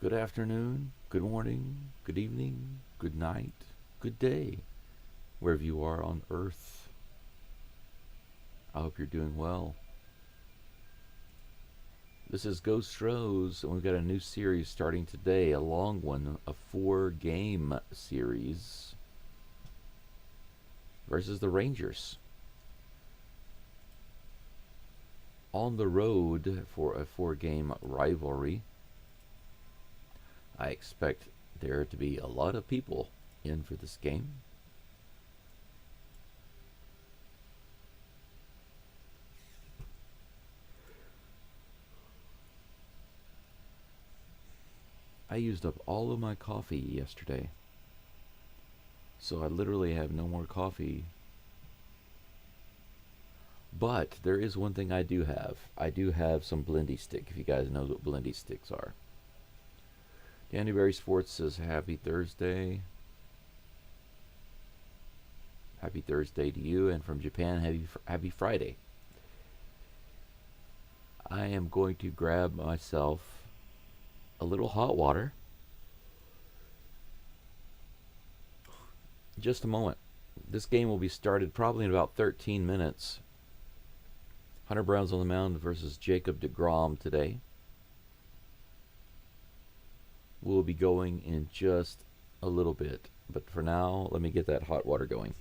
Good afternoon, good morning, good evening, good night, good day, wherever you are on Earth. I hope you're doing well. This is Geaux Stros, and we've got a new series starting today, a long one, a 4-game series versus the Rangers. On the road for a 4-game rivalry. I expect there to be a lot of people in for this game. I used up all of my coffee yesterday, so I literally have no more coffee. But there is one thing I do have. I do have some blendy stick, if you guys know what blendy sticks are. Candyberry Sports says happy Thursday. Happy Thursday to you, and from Japan, happy Friday. I am going to grab myself a little hot water. Just a moment. This game will be started probably in about 13 minutes. Hunter Brown's on the mound versus Jacob deGrom today. We'll be going in just a little bit. But for now, let me get that hot water going.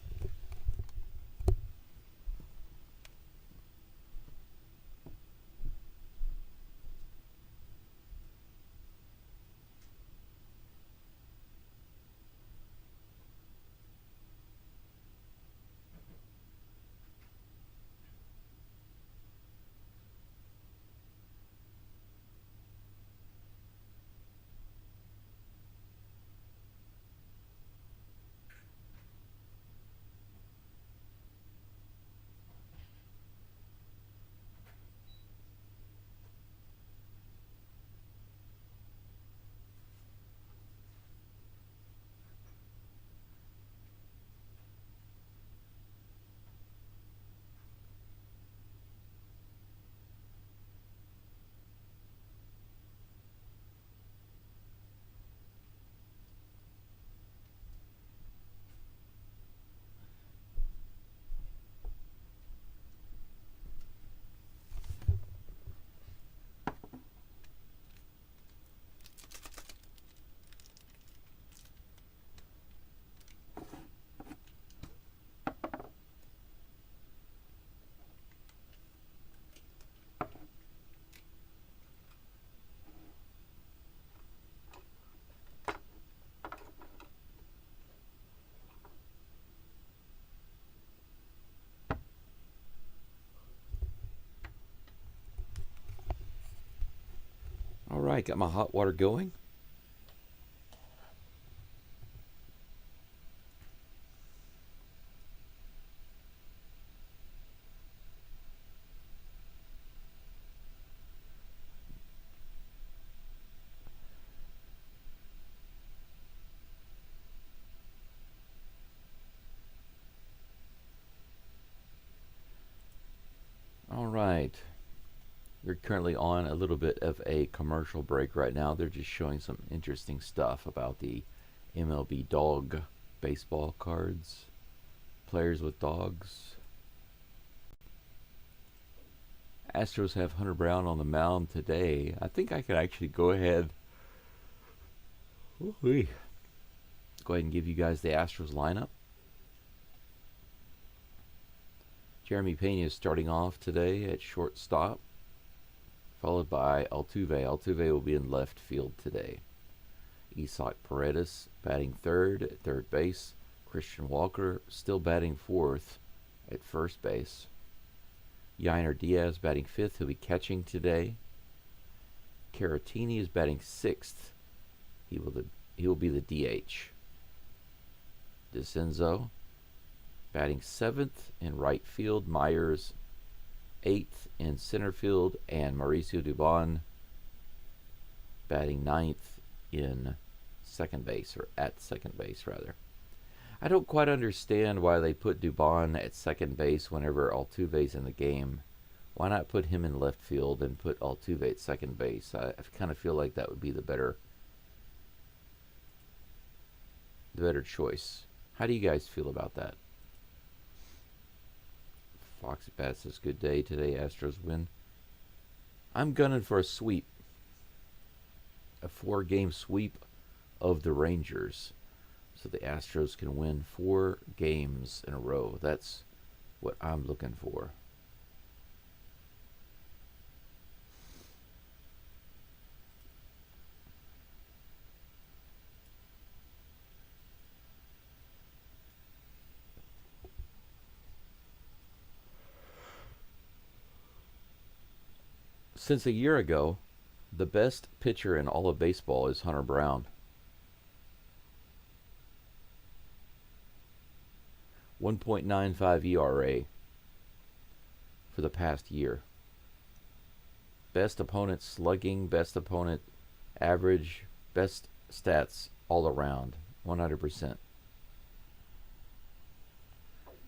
All right, got my hot water going. All right. We're currently on a little bit of a commercial break right now. They're just showing some interesting stuff about the MLB dog baseball cards, players with dogs. Astros have Hunter Brown on the mound today. I think I could actually go ahead. Ooh-wee. Go ahead and give you guys the Astros lineup. Jeremy Pena is starting off today at shortstop, followed by Altuve. Altuve will be in left field today. Isaac Paredes batting third at third base. Christian Walker still batting fourth at first base. Yainer Diaz batting fifth. He'll be catching today. Caratini is batting sixth. He will be the DH. DeCenzo batting seventh in right field. Myers eighth in center field, and Mauricio Dubon batting ninth in second base, or at second base rather. I don't quite understand why they put Dubon at second base whenever Altuve's in the game. Why not put him in left field and put Altuve at second base? I kind of feel like that would be the better the better choice. How do you guys feel about that? Foxy Bat says, good day today, Astros win. I'm gunning for a sweep. A 4-game sweep of the Rangers. So the Astros can win 4 games in a row. That's what I'm looking for. Since a year ago, the best pitcher in all of baseball is Hunter Brown. 1.95 ERA for the past year. Best opponent slugging, best opponent average, best stats all around, 100%.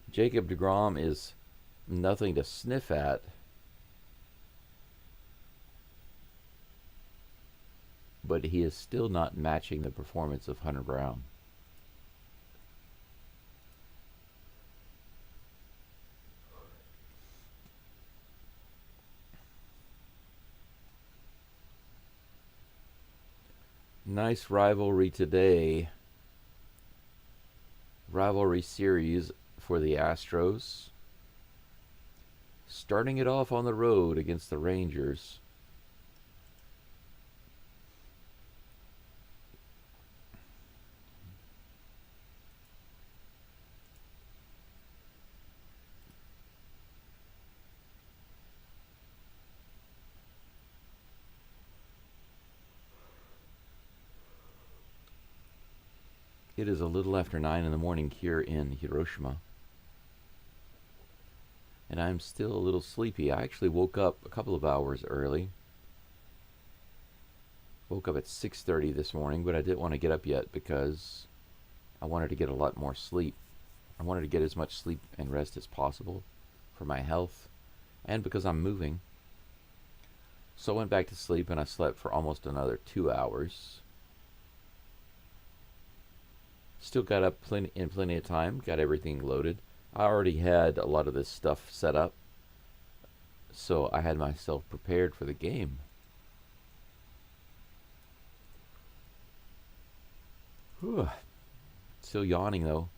Jacob deGrom is nothing to sniff at. But he is still not matching the performance of Hunter Brown. Nice rivalry today. Rivalry series for the Astros. Starting it off on the road against the Rangers. It is a little after 9 in the morning here in Hiroshima. And I'm still a little sleepy. I actually woke up a couple of hours early. Woke up at 6:30 this morning, but I didn't want to get up yet because I wanted to get a lot more sleep. I wanted to get as much sleep and rest as possible for my health and because I'm moving. So I went back to sleep and I slept for almost another 2 hours. Still got up in plenty of time, got everything loaded. I already had a lot of this stuff set up, so I had myself prepared for the game. Whew. Still yawning though.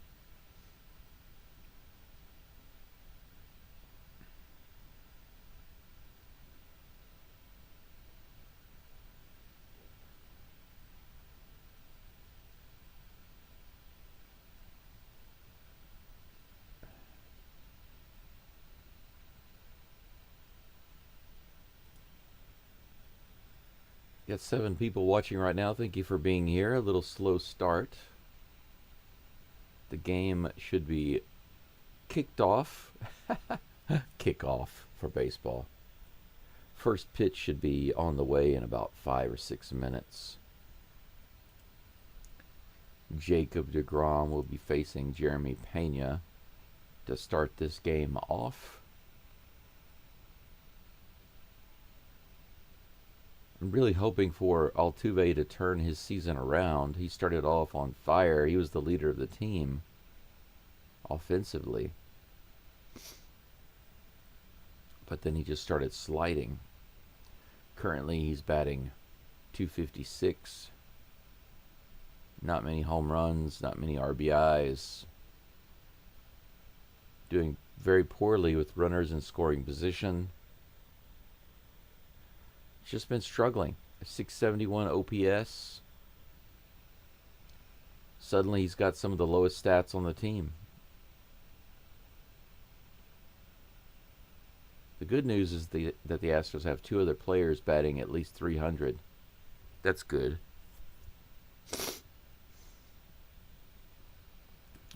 Got 7 people watching right now. Thank you for being here. A little slow start. The game should be kicked off. Kickoff for baseball. First pitch should be on the way in about 5 or 6 minutes. Jacob deGrom will be facing Jeremy Pena to start this game off. I'm really hoping for Altuve to turn his season around. He started off on fire. He was the leader of the team offensively. But then he just started sliding. Currently he's batting .256. Not many home runs, not many RBIs. Doing very poorly with runners in scoring position. Just been struggling. 671 OPS. Suddenly he's got some of the lowest stats on the team. The good news is that the Astros have 2 other players batting at least 300. That's good.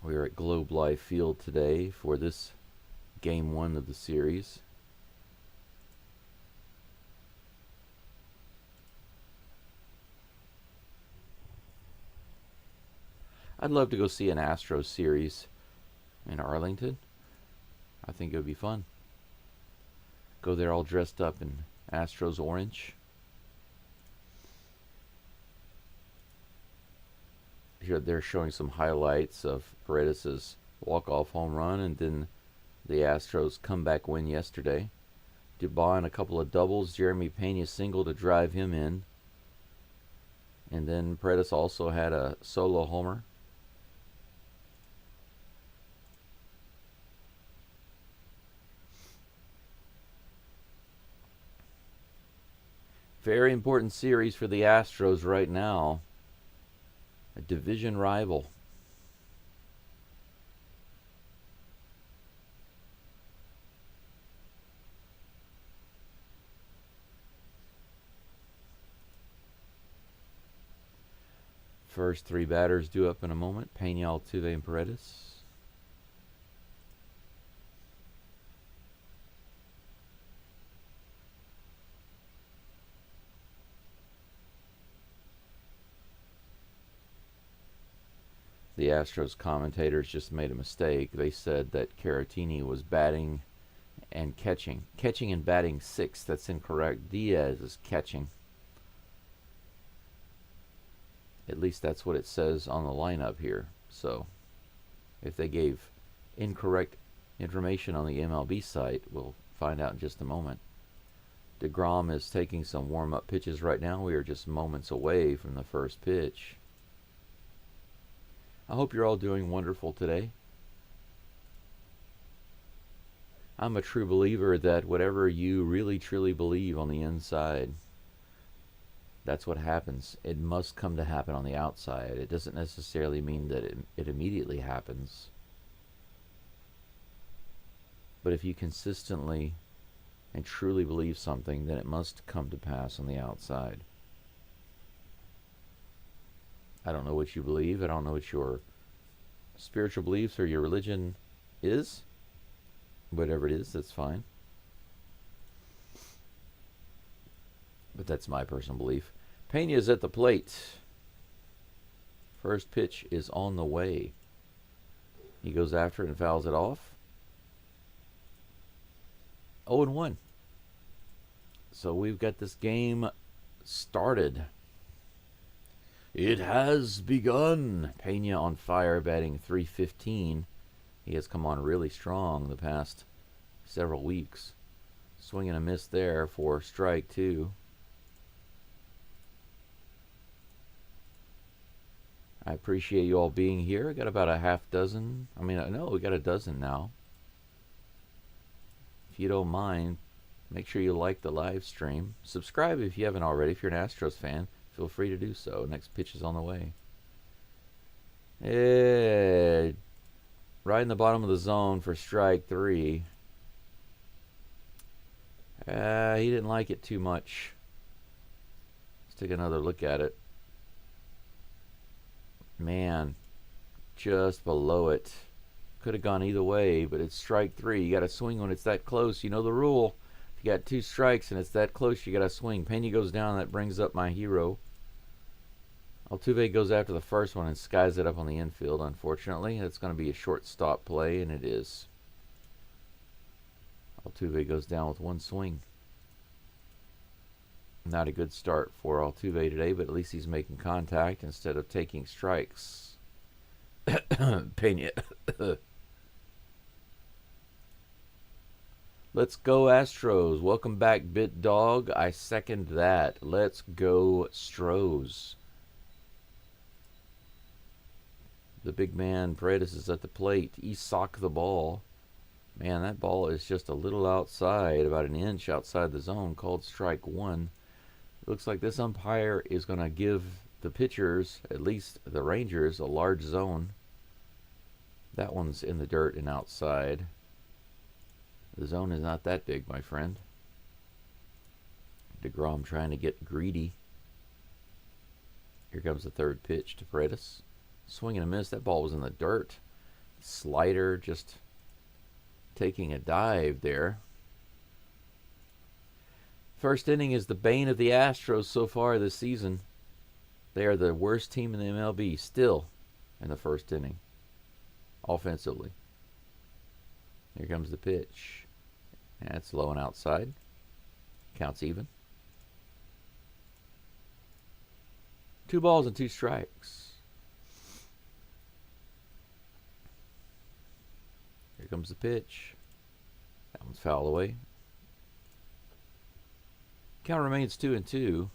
We are at Globe Life Field today for this Game 1 of the series. I'd love to go see an Astros series in Arlington. I think it would be fun. Go there all dressed up in Astros orange. they're showing some highlights of Paredes' walk-off home run, and then the Astros comeback win yesterday. Dubon a couple of doubles, Jeremy Pena single to drive him in. And then Paredes also had a solo homer. Very important series for the Astros right now. A division rival. First three batters due up in a moment. Pena, Altuve, and Paredes. The Astros commentators just made a mistake. They said that Caratini was batting and catching. Catching and batting sixth. That's incorrect. Diaz is catching. At least that's what it says on the lineup here. So if they gave incorrect information on the MLB site, we'll find out in just a moment. DeGrom is taking some warm-up pitches right now. We are just moments away from the first pitch. I hope you're all doing wonderful today. I'm a true believer that whatever you really truly believe on the inside, that's what happens. It must come to happen on the outside. It doesn't necessarily mean that it immediately happens. But if you consistently and truly believe something, then it must come to pass on the outside. I don't know what you believe. I don't know what your spiritual beliefs or your religion is. Whatever it is, that's fine. But that's my personal belief. Pena is at the plate. First pitch is on the way. He goes after it and fouls it off. 0-1. So we've got this game started. It has begun. Pena on fire, batting .315. He has come on really strong the past several weeks. Swing and a miss there for strike two. I appreciate you all being here. I got about a half dozen. I mean, no, we got a dozen now. If you don't mind, make sure you like the live stream. Subscribe if you haven't already. If you're an Astros fan, feel free to do so. Next pitch is on the way. Yeah, right in the bottom of the zone for strike three. He didn't like it too much. Let's take another look at it. Man, just below it. Could have gone either way, but it's strike three. You got to swing when it's that close. You know the rule. If you got two strikes and it's that close, you got to swing. Pena goes down. That brings up my hero. Altuve goes after the first one and skies it up on the infield, unfortunately. It's going to be a shortstop play, and it is. Altuve goes down with one swing. Not a good start for Altuve today, but at least he's making contact instead of taking strikes. Pena. Let's go Astros. Welcome back, Bit Dog. I second that. Let's go Stros. The big man, Paredes, is at the plate. He socked the ball. Man, that ball is just a little outside, about an inch outside the zone, called strike one. It looks like this umpire is going to give the pitchers, at least the Rangers, a large zone. That one's in the dirt and outside. The zone is not that big, my friend. DeGrom trying to get greedy. Here comes the third pitch to Paredes. Swing and a miss. That ball was in the dirt. Slider just taking a dive there. First inning is the bane of the Astros so far this season. They are the worst team in the MLB still in the first inning, offensively. Here comes the pitch. That's low and outside. Counts even. 2 balls and 2 strikes. comes the pitch. That one's fouled away. Count remains 2-2.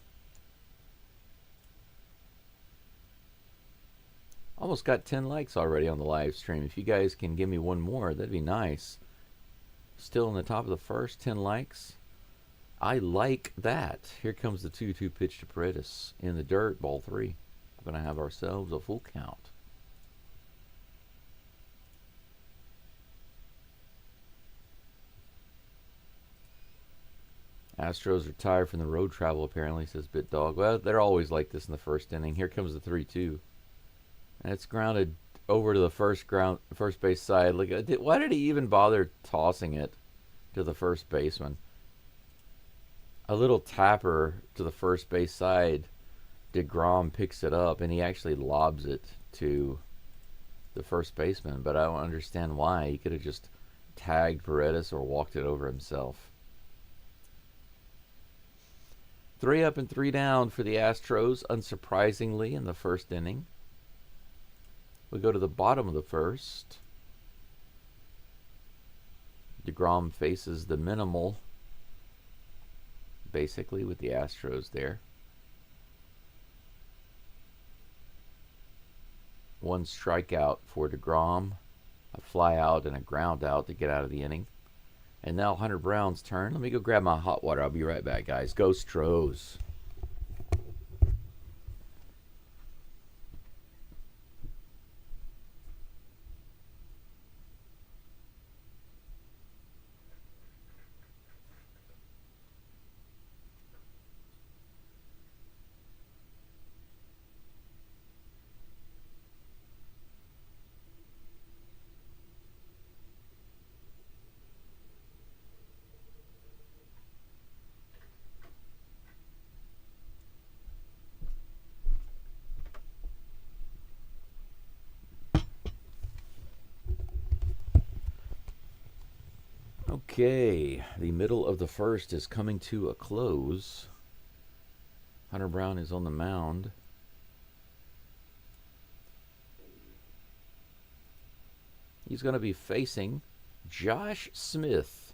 Almost got 10 likes already on the live stream. If you guys can give me one more, that'd be nice. Still in the top of the first, 10 likes. I like that. Here comes the 2-2 pitch to Paredes in the dirt, ball 3. We're going to have ourselves a full count. Astros are tired from the road travel, apparently, says Bit Dog. Well, they're always like this in the first inning. Here comes the 3-2. And it's grounded over to the first base side. Look, why did he even bother tossing it to the first baseman? A little tapper to the first base side. DeGrom picks it up, and he actually lobs it to the first baseman. But I don't understand why. He could have just tagged Paredes or walked it over himself. 3 up and 3 down for the Astros, unsurprisingly, in the first inning. We go to the bottom of the first. DeGrom faces the minimal, basically, with the Astros there. 1 strikeout for DeGrom, a fly out and a ground out to get out of the inning. And now Hunter Brown's turn. Let me go grab my hot water. I'll be right back, guys. Go Stros. Okay, the middle of the first is coming to a close. Hunter Brown is on the mound. He's going to be facing Josh Smith.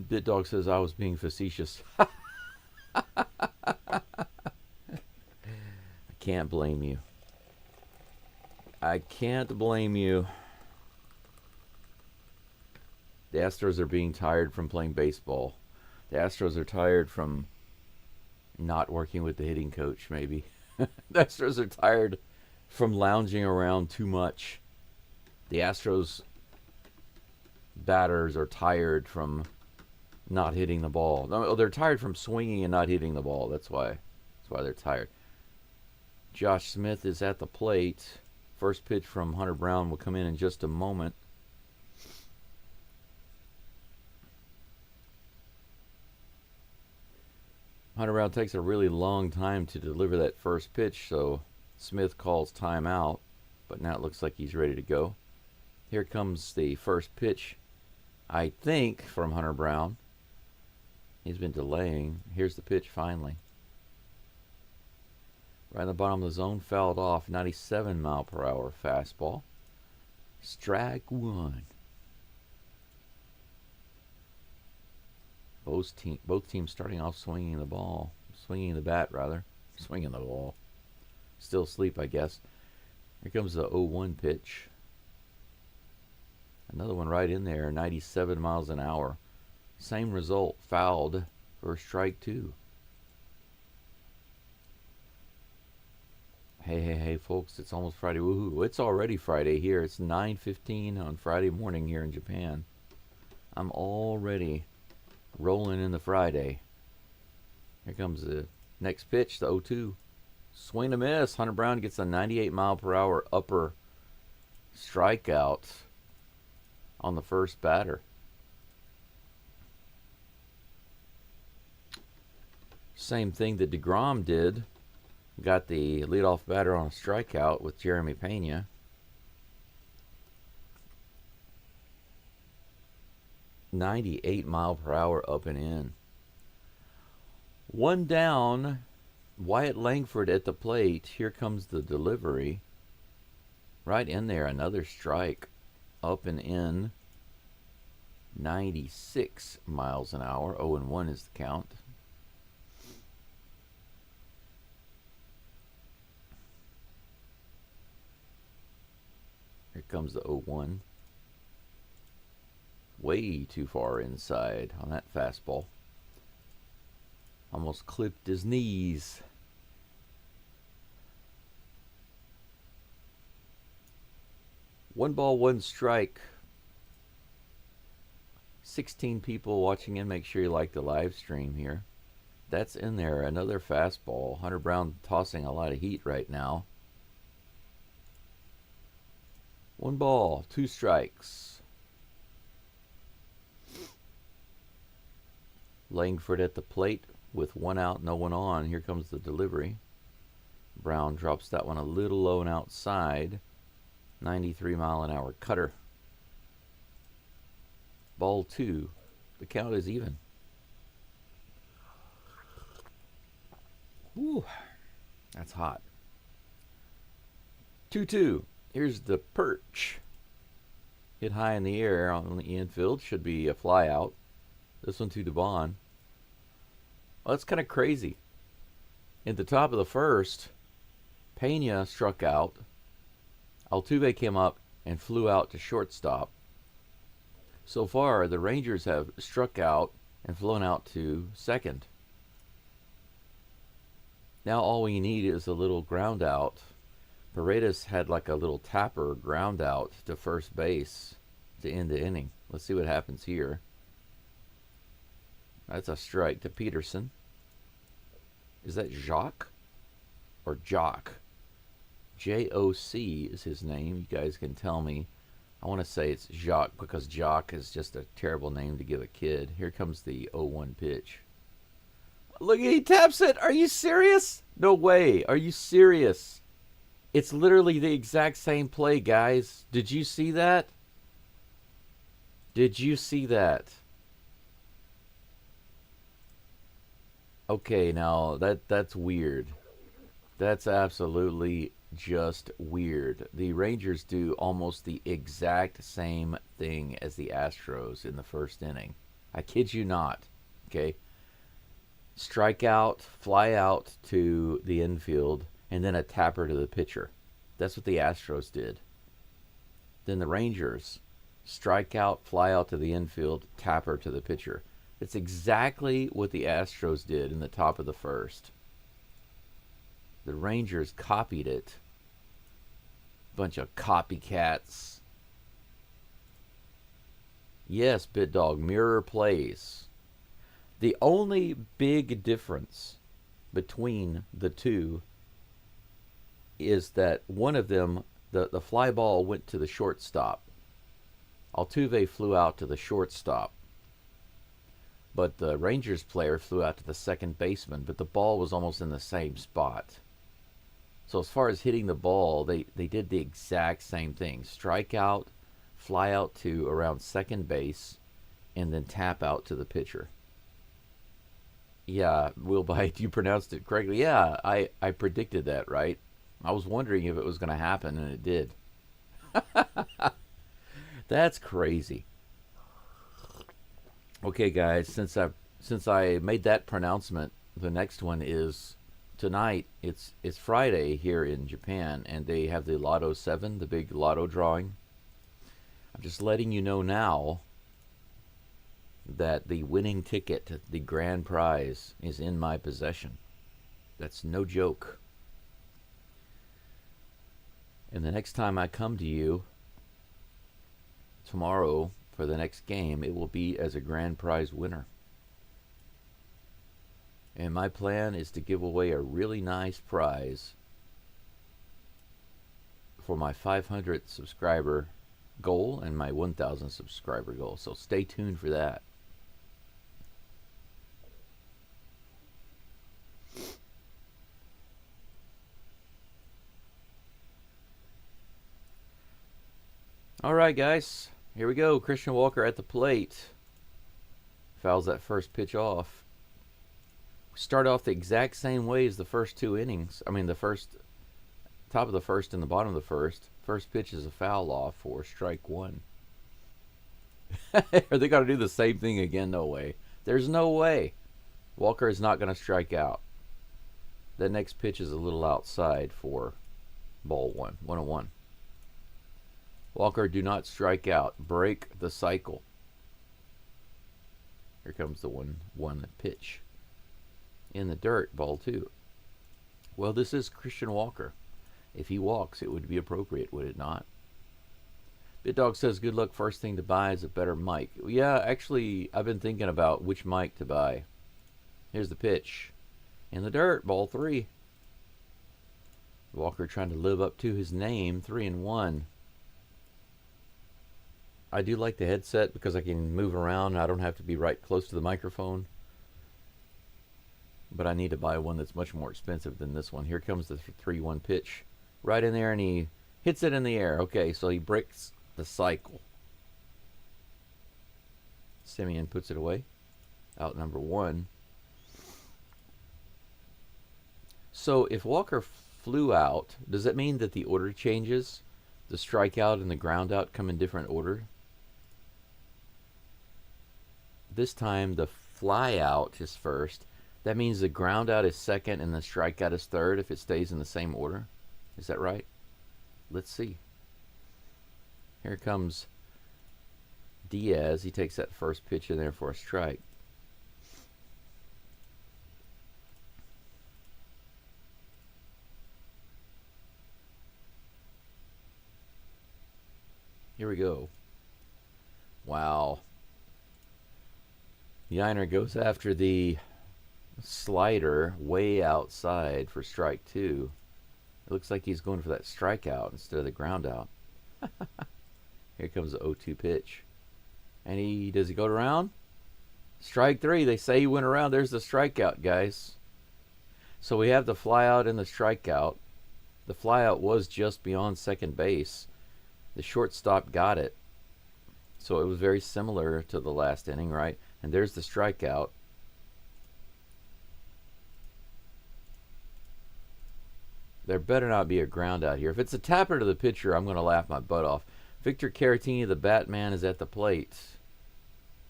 Bit Dog says I was being facetious. I can't blame you. I can't blame you. The Astros are being tired from playing baseball. The Astros are tired from not working with the hitting coach, maybe. The Astros are tired from lounging around too much. The Astros batters are tired from not hitting the ball. No, they're tired from swinging and not hitting the ball. That's why they're tired. Josh Smith is at the plate. First pitch from Hunter Brown will come in just a moment. Hunter Brown takes a really long time to deliver that first pitch, so Smith calls timeout, but now it looks like he's ready to go. Here comes the first pitch, I think, from Hunter Brown. He's been delaying. Here's the pitch finally. Right in the bottom of the zone, fouled off, 97 mile per hour fastball. Strike 1. Both teams starting off swinging the ball. Swinging the bat, rather. Swinging the ball. Still asleep, I guess. Here comes the 0-1 pitch. Another one right in there, 97 miles an hour. Same result, fouled for strike 2. Hey, folks, it's almost Friday. Woohoo. It's already Friday here. It's 9:15 on Friday morning here in Japan. I'm already rolling in the Friday. Here comes the next pitch, the 0-2. Swing and miss. Hunter Brown gets a 98 mile per hour upper strikeout on the first batter. Same thing that DeGrom did. Got the leadoff batter on a strikeout with Jeremy Pena. .98 mile per hour up and in. One down. Wyatt Langford at the plate. Here comes the delivery. Right in there, another strike. Up and in. 96 miles an hour. 0-1 is the count. Here comes the 0-1. Way too far inside on that fastball. Almost clipped his knees. One ball, one strike. 16 people watching in. Make sure you like the live stream here. That's in there. Another fastball. Hunter Brown tossing a lot of heat right now. One ball, two strikes. Langford at the plate with one out, no one on. Here comes the delivery. Brown drops that one a little low and outside. 93 mile an hour cutter. Ball two. The count is even. Whew. That's hot. 2-2. Here's the perch. Hit high in the air on the infield. Should be a fly out. This one to Devon. Well, that's kind of crazy. At the top of the first, Pena struck out. Altuve came up and flew out to shortstop. So far, the Rangers have struck out and flown out to second. Now all we need is a little ground out. Paredes had like a little tapper ground out to first base to end the inning. Let's see what happens here. That's a strike to Peterson. Is that Jacques or Jock? J-O-C is his name. You guys can tell me. I want to say it's Jacques because Jock is just a terrible name to give a kid. Here comes the 0-1 pitch. Look, he taps it. Are you serious? No way. Are you serious? It's literally the exact same play, guys. Did you see that? Did you see that? Okay, now that's weird. That's absolutely just weird. The Rangers do almost the exact same thing as the Astros in the first inning. I kid you not. Okay. Strike out, fly out to the infield, and then a tapper to the pitcher. That's what the Astros did. Then the Rangers strike out, fly out to the infield, tapper to the pitcher. It's exactly what the Astros did in the top of the first. The Rangers copied it. Bunch of copycats. Yes, BitDog, mirror plays. The only big difference between the two is that one of them, the fly ball went to the shortstop. Altuve flew out to the shortstop. But the Rangers player flew out to the second baseman, but the ball was almost in the same spot. So as far as hitting the ball, they did the exact same thing. Strike out, fly out to around second base, and then tap out to the pitcher. Yeah, Will Bite, you pronounced it correctly. Yeah, I predicted that, right? I was wondering if it was going to happen, and it did. That's crazy. Okay, guys, since I made that pronouncement, the next one is tonight. It's Friday here in Japan, and they have the Lotto 7, the big lotto drawing. I'm just letting you know now that the winning ticket, the grand prize, is in my possession. That's no joke. And the next time I come to you tomorrow for the next game, it will be as a grand prize winner. And my plan is to give away a really nice prize for my 500 subscriber goal and my 1,000 subscriber goal. So stay tuned for that. All right, guys. Here we go. Christian Walker at the plate. Fouls that first pitch off. Start off the exact same way as the first two innings. I mean, the first top of the first and the bottom of the first. First pitch is a foul off for strike one. Are they going to do the same thing again? No way. There's no way. Walker is not going to strike out. The next pitch is a little outside for ball one. 1-1. Walker, do not strike out. Break the cycle. Here comes the 1-1 pitch. In the dirt, ball two. Well, this is Christian Walker. If he walks, it would be appropriate, would it not? BitDog says, good luck. First thing to buy is a better mic. Yeah, actually, I've been thinking about which mic to buy. Here's the pitch. In the dirt, ball three. Walker trying to live up to his name, 3-1. I do like the headset because I can move around. I don't have to be right close to the microphone. But I need to buy one that's much more expensive than this one. Here comes the 3-1 pitch. Right in there, and he hits it in the air. Okay, so he breaks the cycle. Simeon puts it away. Out number one. So if Walker flew out, does that mean that the order changes? The strikeout and the ground out come in different order? This time the fly out is first. That means the ground out is second and the strikeout is third if it stays in the same order. Is that right? Let's see. Here comes Diaz. He takes that first pitch in there for a strike. Here we go. Wow. Yiner goes after the slider way outside for strike two. It looks like he's going for that strikeout instead of the ground out. Here comes the 0-2 pitch. And does he go around? Strike three. They say he went around. There's the strikeout, guys. So we have the fly out and the strikeout. The fly out was just beyond second base. The shortstop got it. So it was very similar to the last inning, right? And there's the strikeout. There better not be a ground out here. If it's a tapper to the pitcher, I'm going to laugh my butt off. Victor Caratini, the Batman, is at the plate.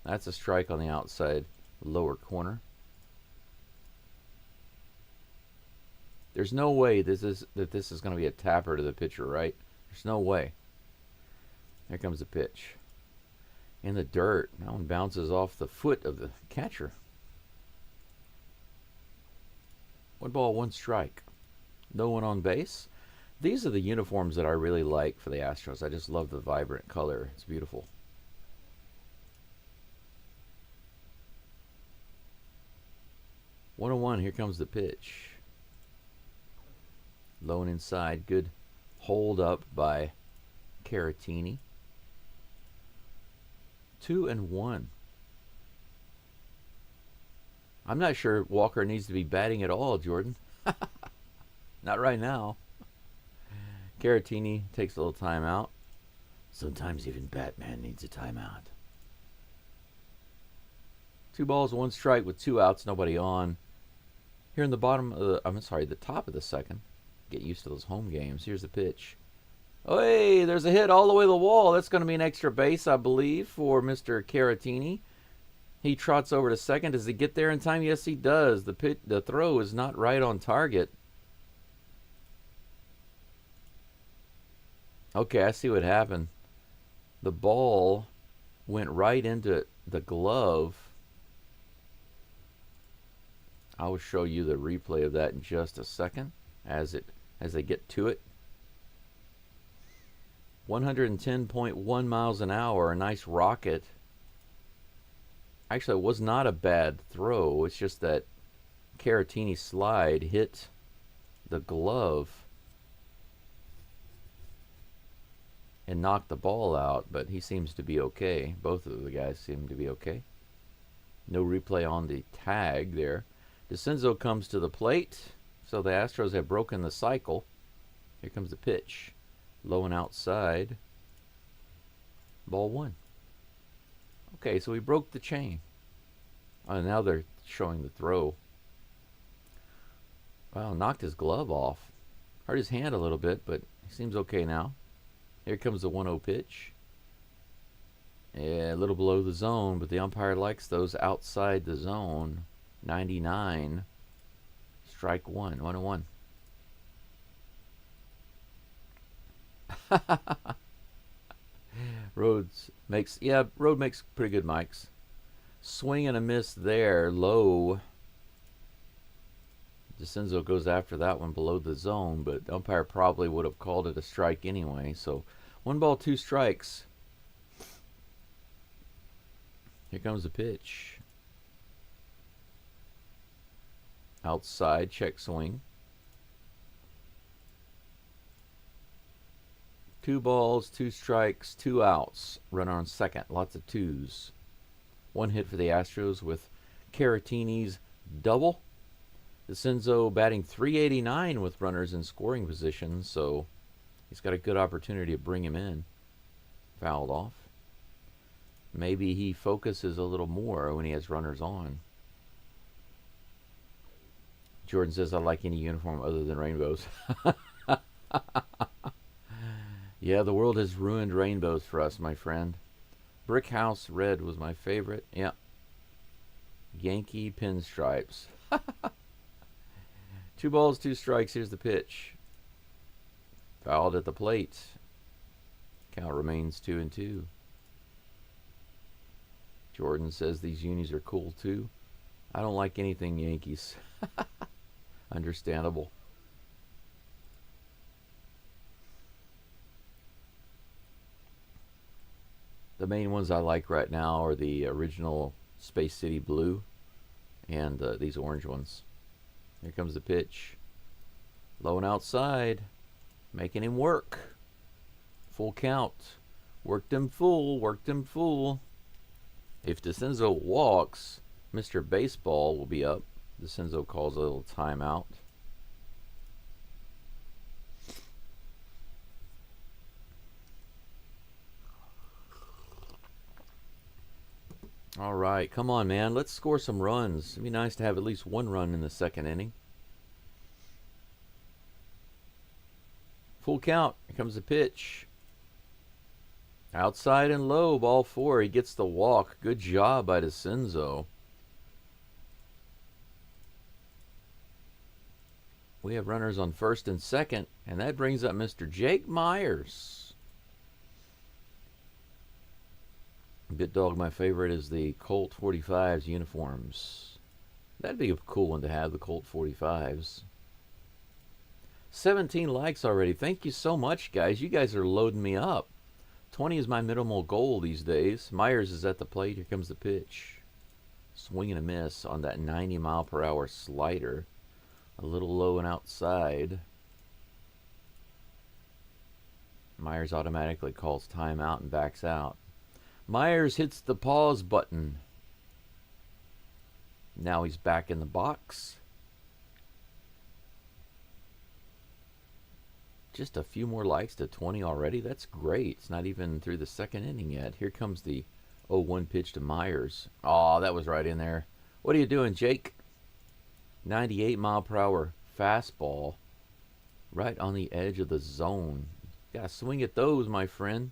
That's a strike on the outside lower corner. There's no way this is going to be a tapper to the pitcher, right? There's no way. Here comes the pitch. In the dirt. That one bounces off the foot of the catcher. 1 ball, 1 strike. No one on base. These are the uniforms that I really like for the Astros. I just love the vibrant color. It's beautiful. One on one. Here comes the pitch. Low and inside. Good hold up by Caratini. 2-1. I'm not sure Walker needs to be batting at all, Jordan. Not right now. Caratini takes a little timeout. Sometimes even Batman needs a timeout. 2 balls, 1 strike with 2 outs, nobody on. Here in the bottom of the top of the second. Get used to those home games. Here's the pitch. Oh, hey, there's a hit all the way to the wall. That's going to be an extra base, I believe, for Mr. Caratini. He trots over to second. Does he get there in time? Yes, he does. The throw is not right on target. Okay, I see what happened. The ball went right into the glove. I will show you the replay of that in just a second as they get to it. 110.1 miles an hour, a nice rocket. Actually, it was not a bad throw. It's just that Caratini's slide hit the glove and knocked the ball out, but he seems to be okay. Both of the guys seem to be okay. No replay on the tag there. DeCenzo comes to the plate, so the Astros have broken the cycle. Here comes the pitch. Low and outside. Ball 1. Okay, so we broke the chain. Now they're showing the throw. Wow, knocked his glove off. Hurt his hand a little bit, but he seems okay now. Here comes the 1-0 pitch. Yeah, a little below the zone, but the umpire likes those outside the zone. 99. Strike one. 1-1. Road makes pretty good mics. Swing and a miss there, low. DeCenzo goes after that one below the zone, but the umpire probably would have called it a strike anyway. So 1 ball, 2 strikes. Here comes the pitch. Outside, check swing. 2 balls, 2 strikes, 2 outs. Runner on second. Lots of twos. 1 hit for the Astros with Caratini's double. DeCenzo batting .389 with runners in scoring position, so he's got a good opportunity to bring him in. Fouled off. Maybe he focuses a little more when he has runners on. Jordan says, I like any uniform other than rainbows. Yeah, the world has ruined rainbows for us, my friend. Brick House Red was my favorite. Yeah. Yankee pinstripes. 2 balls, 2 strikes. Here's the pitch. Fouled at the plate. Count remains 2-2. Jordan says these unis are cool too. I don't like anything Yankees. Understandable. The main ones I like right now are the original Space City Blue and these orange ones. Here comes the pitch. Low and outside. Making him work. Full count. Worked him full. Worked him full. If DeCenzo walks, Mr. Baseball will be up. DeCenzo calls a little timeout. All right, come on, man. Let's score some runs. It'd be nice to have at least 1 run in the second inning. Full count. Here comes the pitch. Outside and low, ball 4. He gets the walk. Good job by DeCenzo. We have runners on first and second, and that brings up Mr. Jake Myers. Bit Dog, my favorite is the Colt 45s uniforms. That'd be a cool one to have, the Colt 45s. 17 likes already. Thank you so much, guys. You guys are loading me up. 20 is my minimal goal these days. Myers is at the plate. Here comes the pitch. Swing and a miss on that 90-mile-per-hour slider. A little low and outside. Myers automatically calls timeout and backs out. Myers hits the pause button. Now he's back in the box. Just a few more likes to 20 already. That's great. It's not even through the second inning yet. Here comes the 0-1 pitch to Myers. Oh, that was right in there. What are you doing, Jake? 98-mile-per-hour fastball. Right on the edge of the zone. Gotta swing at those, my friend.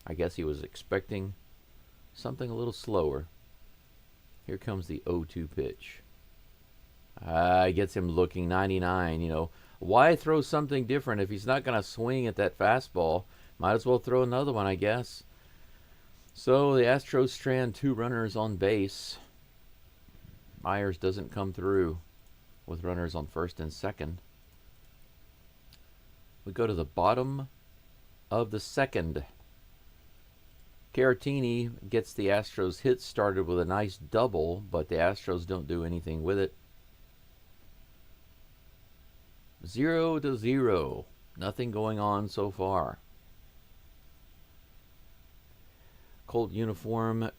I guess he was expecting something a little slower. Here comes the 0-2 pitch. Gets him looking. 99, you know. Why throw something different if he's not going to swing at that fastball? Might as well throw another one, I guess. So the Astros strand 2 runners on base. Myers doesn't come through with runners on first and second. We go to the bottom of the second. Caratini gets the Astros hit started with a nice double, but the Astros don't do anything with it. 0-0. Nothing going on so far. Colt uniform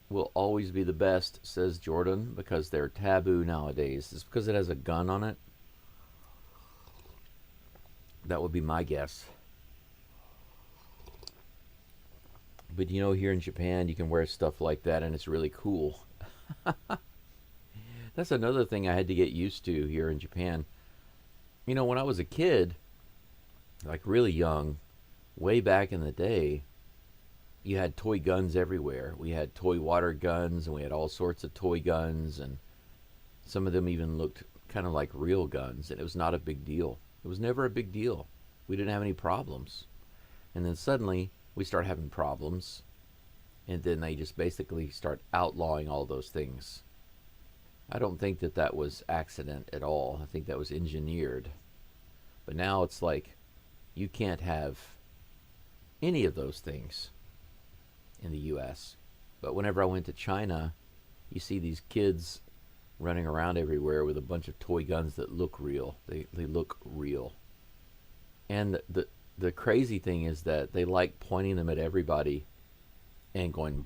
will always be the best, says Jordan, because they're taboo nowadays. It's because it has a gun on it. That would be my guess. But you know, here in Japan, you can wear stuff like that, and it's really cool. That's another thing I had to get used to here in Japan. You know, when I was a kid, like really young, way back in the day, you had toy guns everywhere. We had toy water guns, and we had all sorts of toy guns, and some of them even looked kind of like real guns, and it was not a big deal. It was never a big deal. We didn't have any problems. And then suddenly we start having problems, and then they just basically start outlawing all those things. I don't think that that was accident at all. I think that was engineered. But now it's like you can't have any of those things in the US. But whenever I went to China, you see these kids running around everywhere with a bunch of toy guns that look real. They look real. And the crazy thing is that they like pointing them at everybody and going,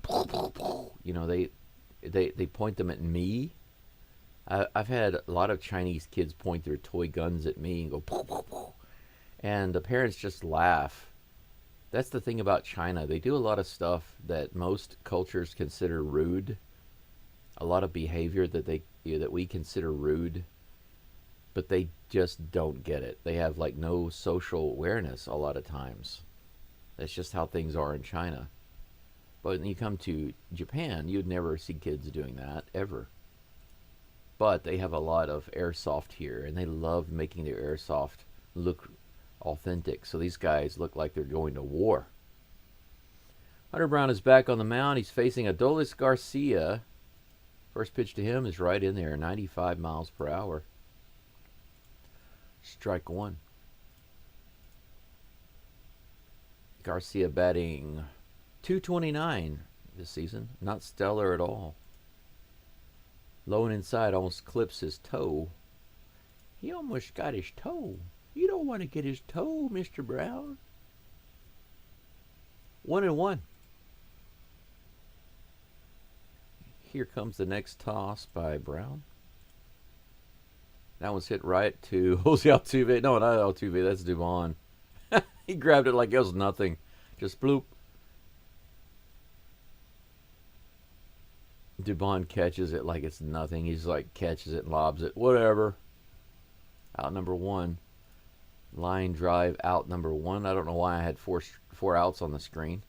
you know, they point them at me. I've had a lot of Chinese kids point their toy guns at me and go, and the parents just laugh. That's the thing about China. They do a lot of stuff that most cultures consider rude. A lot of behavior that we consider rude, but they just don't get it. They have like no social awareness a lot of times. That's just how things are in China. But when you come to Japan, you'd never see kids doing that ever. But they have a lot of airsoft here, and they love making their airsoft look authentic. So these guys look like they're going to war. Hunter Brown is back on the mound. He's facing Adolis Garcia. First pitch to him is right in there, 95 miles per hour. Strike one. Garcia batting .229 this season. Not stellar at all. Low and inside, almost clips his toe. He almost got his toe. You don't want to get his toe, Mr. Brown. 1-1. Here comes the next toss by Brown. That one's hit right to Jose Altuve. No, not Altuve. That's Dubon. He grabbed it like it was nothing. Just bloop. Dubon catches it like it's nothing. He's like catches it and lobs it. Whatever. Out number one. Line drive out number one. I don't know why I had four outs on the screen.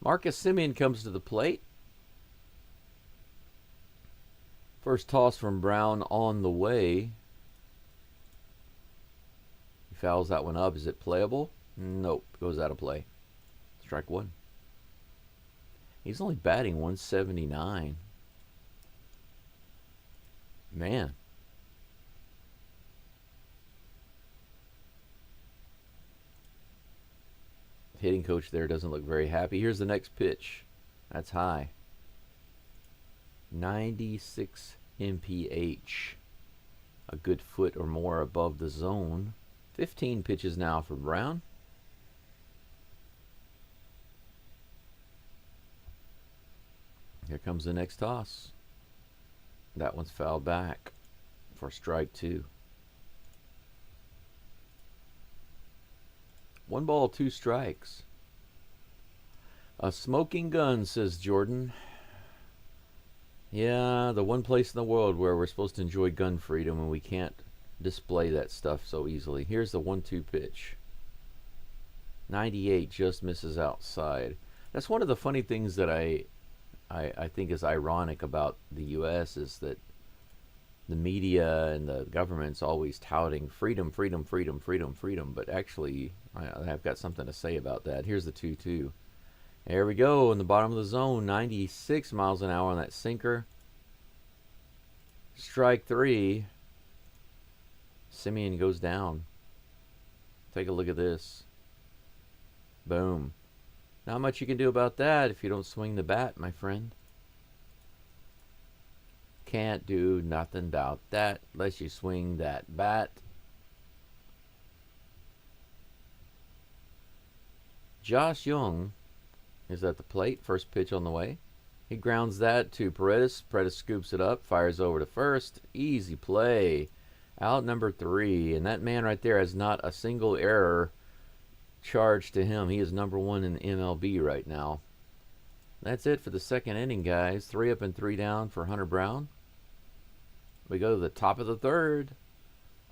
Marcus Semien comes to the plate. First toss from Brown on the way. He fouls that one up. Is it playable? Nope. Goes out of play. Strike one. He's only batting 179. Man. Hitting coach there doesn't look very happy. Here's the next pitch. That's high. 96 mph. A good foot or more above the zone. 15 pitches now for Brown. Here comes the next toss. That one's fouled back for strike two. 1 ball, 2 strikes. A smoking gun, says Jordan. Yeah, the one place in the world where we're supposed to enjoy gun freedom and we can't display that stuff so easily. Here's the 1-2 pitch. 98 just misses outside. That's one of the funny things that I think is ironic about the U.S. is that the media and the government's always touting freedom, freedom, freedom, freedom, freedom. But actually, I've got something to say about that. Here's the 2-2. There we go in the bottom of the zone. 96 miles an hour on that sinker. Strike three. Semien goes down. Take a look at this. Boom. Not much you can do about that if you don't swing the bat, my friend. Can't do nothing about that unless you swing that bat. Josh Young is at the plate. First pitch on the way. He grounds that to Paredes. Paredes scoops it up, fires over to first. Easy play. Out number 3. And that man right there has not a single error charged to him. He is number 1 in the MLB right now. That's it for the second inning, guys. 3 up and 3 down for Hunter Brown. We go to the top of the third.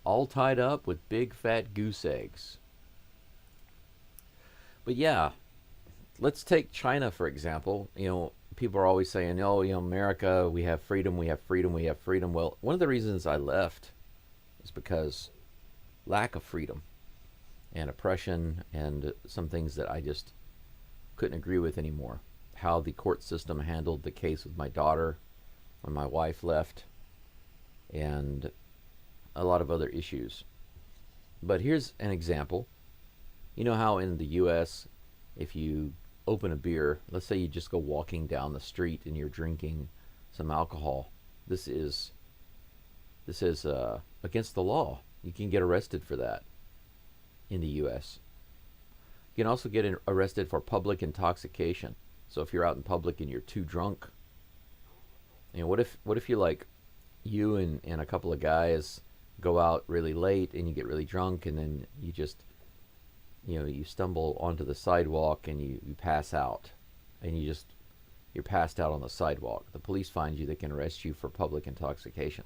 all tied up with big fat goose eggs. But yeah, let's take China for example. People are always saying, "Oh, America, we have freedom, we have freedom, we have freedom." Well, one of the reasons I left is because lack of freedom and oppression and some things that I just couldn't agree with anymore. How the court system handled the case with my daughter when my wife left, and a lot of other issues. But here's an example. You know how in the US, if you open a beer, let's say you just go walking down the street and you're drinking some alcohol, this is against the law. You can get arrested for that in the US. You can also get arrested for public intoxication. So if you're out in public and you're too drunk, what if you and a couple of guys go out really late and you get really drunk, and then you just you stumble onto the sidewalk and you pass out, and you're passed out on the sidewalk. The police find you, they can arrest you for public intoxication.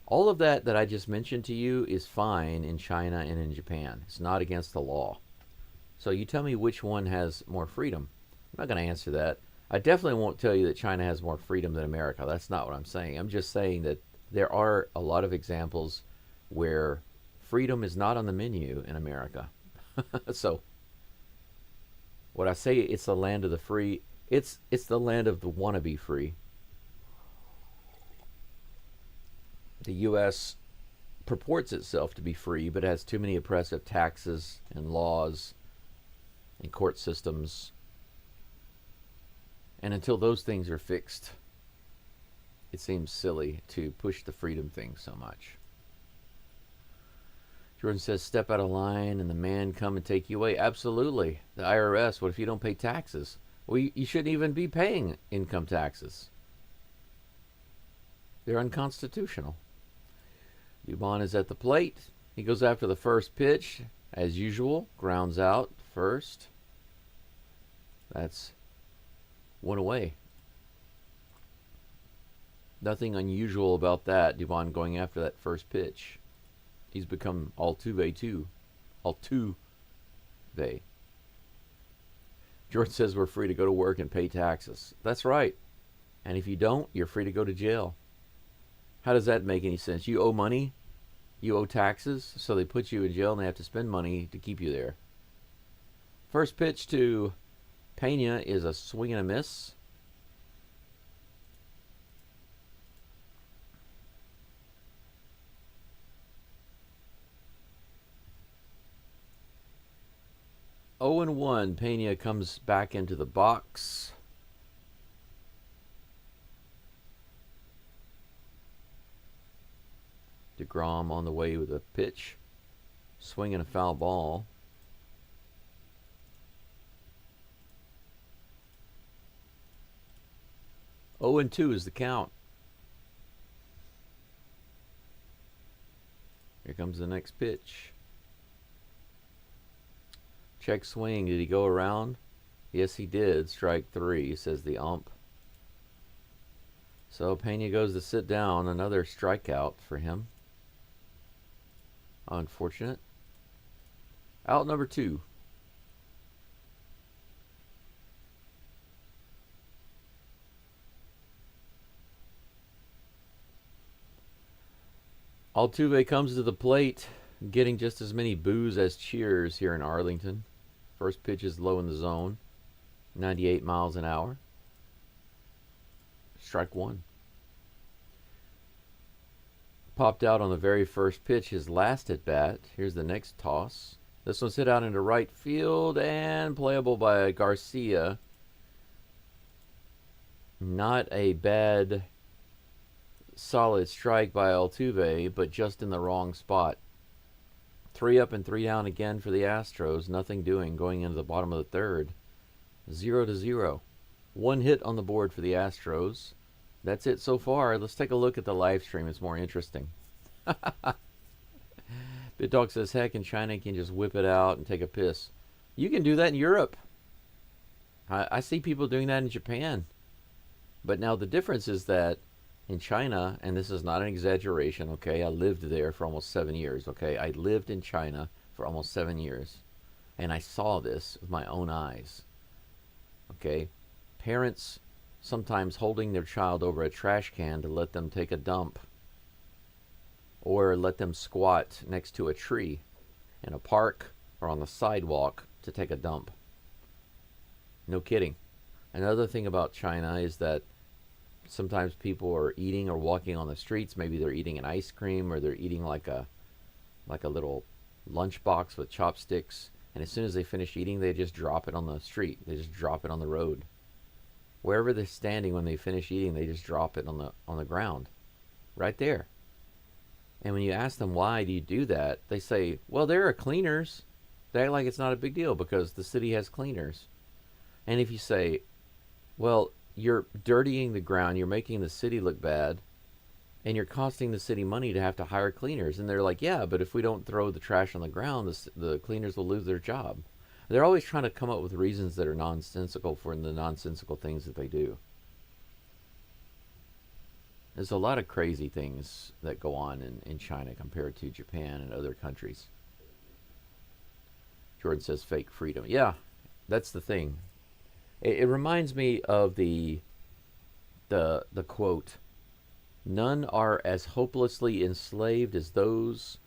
All of that I just mentioned to you is fine in China and in Japan. It's not against the law. So you tell me which one has more freedom. I'm not going to answer that. I definitely won't tell you that China has more freedom than America. That's not what I'm saying. I'm just saying that there are a lot of examples where freedom is not on the menu in America. So when I say it's the land of the free, it's the land of the wannabe free. The U.S. purports itself to be free, but has too many oppressive taxes and laws and court systems. And until those things are fixed, it seems silly to push the freedom thing so much. Jordan says, step out of line and the man come and take you away. Absolutely. The IRS, what if you don't pay taxes? Well, you shouldn't even be paying income taxes. They're unconstitutional. Dubon is at the plate. He goes after the first pitch, as usual. Grounds out first. That's one away. Nothing unusual about that. Dubon going after that first pitch. He's become Altuve too. Altuve. George says we're free to go to work and pay taxes. That's right. And if you don't, you're free to go to jail. How does that make any sense? You owe money, you owe taxes, so they put you in jail and they have to spend money to keep you there. First pitch to Pena is a swing and a miss. Oh and 1. Pena comes back into the box. DeGrom on the way with a pitch, swinging a foul ball. Oh and 2 is the count. Here comes the next pitch. Check swing. Did he go around? Yes, he did. Strike 3, says the ump. So Pena goes to sit down. Another strikeout for him. Unfortunate. Out number 2. Altuve comes to the plate, getting just as many boos as cheers here in Arlington. First pitch is low in the zone. 98 miles an hour. Strike 1. Popped out on the very first pitch, his last at bat. Here's the next toss. This one's hit out into right field and playable by Garcia. Not a bad, solid strike by Altuve, but just in the wrong spot. 3 up and 3 down again for the Astros. Nothing doing going into the bottom of the third. 0-0. 1 hit on the board for the Astros. That's it so far. Let's take a look at the live stream. It's more interesting. BitDog says, heck, in China you can just whip it out and take a piss. You can do that in Europe. I see people doing that in Japan. But now the difference is that In China, and this is not an exaggeration, okay, I lived there for almost 7 years, okay? I lived in China for almost 7 years, and I saw this with my own eyes, okay? Parents sometimes holding their child over a trash can to let them take a dump, or let them squat next to a tree in a park or on the sidewalk to take a dump. No kidding. Another thing about China is that sometimes people are eating or walking on the streets. Maybe they're eating an ice cream, or they're eating like a little lunchbox with chopsticks. And as soon as they finish eating, they just drop it on the street. They just drop it on the road. Wherever they're standing when they finish eating, they just drop it on the ground, right there. And when you ask them why do you do that, they say, well, there are cleaners. They act like it's not a big deal because the city has cleaners. And if you say, well, you're dirtying the ground, you're making the city look bad, and you're costing the city money to have to hire cleaners. And they're like, yeah, but if we don't throw the trash on the ground, the cleaners will lose their job. They're always trying to come up with reasons that are nonsensical for the nonsensical things that they do. There's a lot of crazy things that go on in China compared to Japan and other countries. Jordan says fake freedom. Yeah, that's the thing. It reminds me of the quote, none are as hopelessly enslaved as those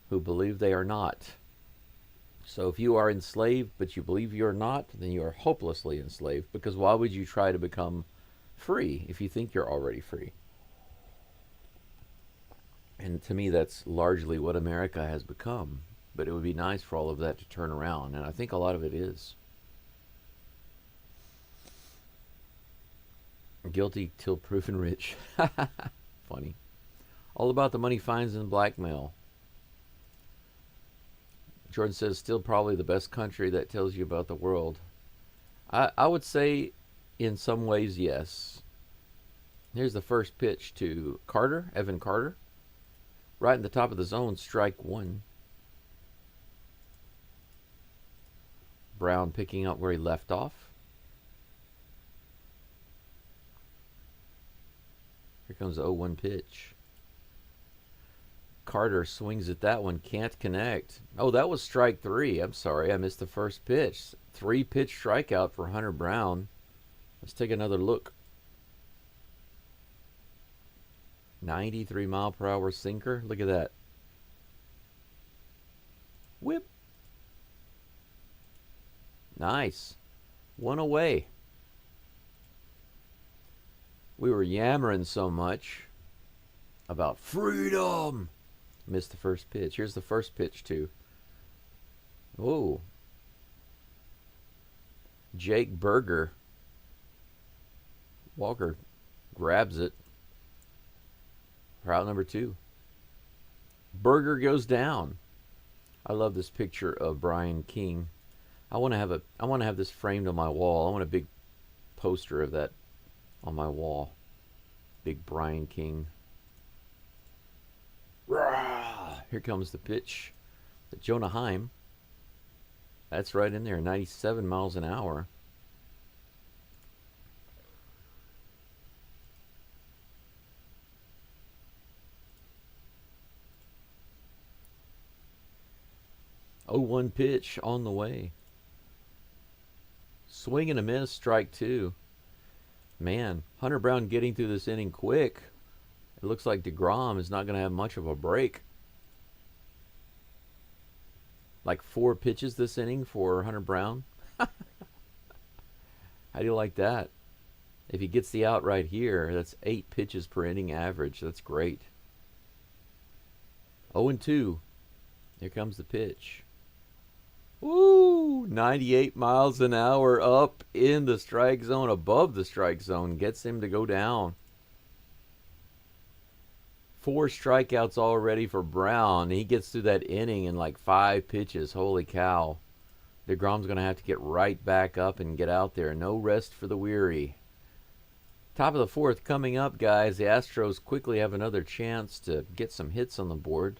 who believe they are not. So if you are enslaved but you believe you're not, then you are hopelessly enslaved, because why would you try to become free if you think you're already free? And to me, that's largely what America has become. But it would be nice for all of that to turn around, and I think a lot of it is. Guilty till proven rich. Funny. All about the money, fines, and blackmail. Jordan says, still probably the best country that tells you about the world. I would say in some ways, yes. Here's the first pitch to Carter, Evan Carter. Right in the top of the zone, strike one. Brown picking up where he left off. Here comes the 0-1 pitch. Carter swings at that one, can't connect. Oh, that was strike three. I'm sorry, I missed the first pitch. 3-pitch strikeout for Hunter Brown. Let's take another look. 93-mile-per-hour sinker. Look at that. Whip. Nice. One away. We were yammering so much about freedom. Missed the first pitch. Here's the first pitch too. Oh. Jake Berger. Walker grabs it. Route number 2. Berger goes down. I love this picture of Brian King. I want to have this framed on my wall. I want a big poster of that on my wall. Big Brian King. Rah! Here comes the pitch. The Jonah Heim. That's right in there. 97 miles an hour. Oh, 1 pitch on the way. Swing and a miss, strike 2. Man, Hunter Brown getting through this inning quick. It looks like DeGrom is not going to have much of a break. Like 4 pitches this inning for Hunter Brown. How do you like that? If he gets the out right here, that's 8 pitches per inning average. That's great. 0-2. Here comes the pitch. Woo! 98 miles an hour up in the strike zone, above the strike zone. Gets him to go down. 4 strikeouts already for Brown. He gets through that inning in like 5 pitches. Holy cow. DeGrom's going to have to get right back up and get out there. No rest for the weary. Top of the 4th coming up, guys. The Astros quickly have another chance to get some hits on the board.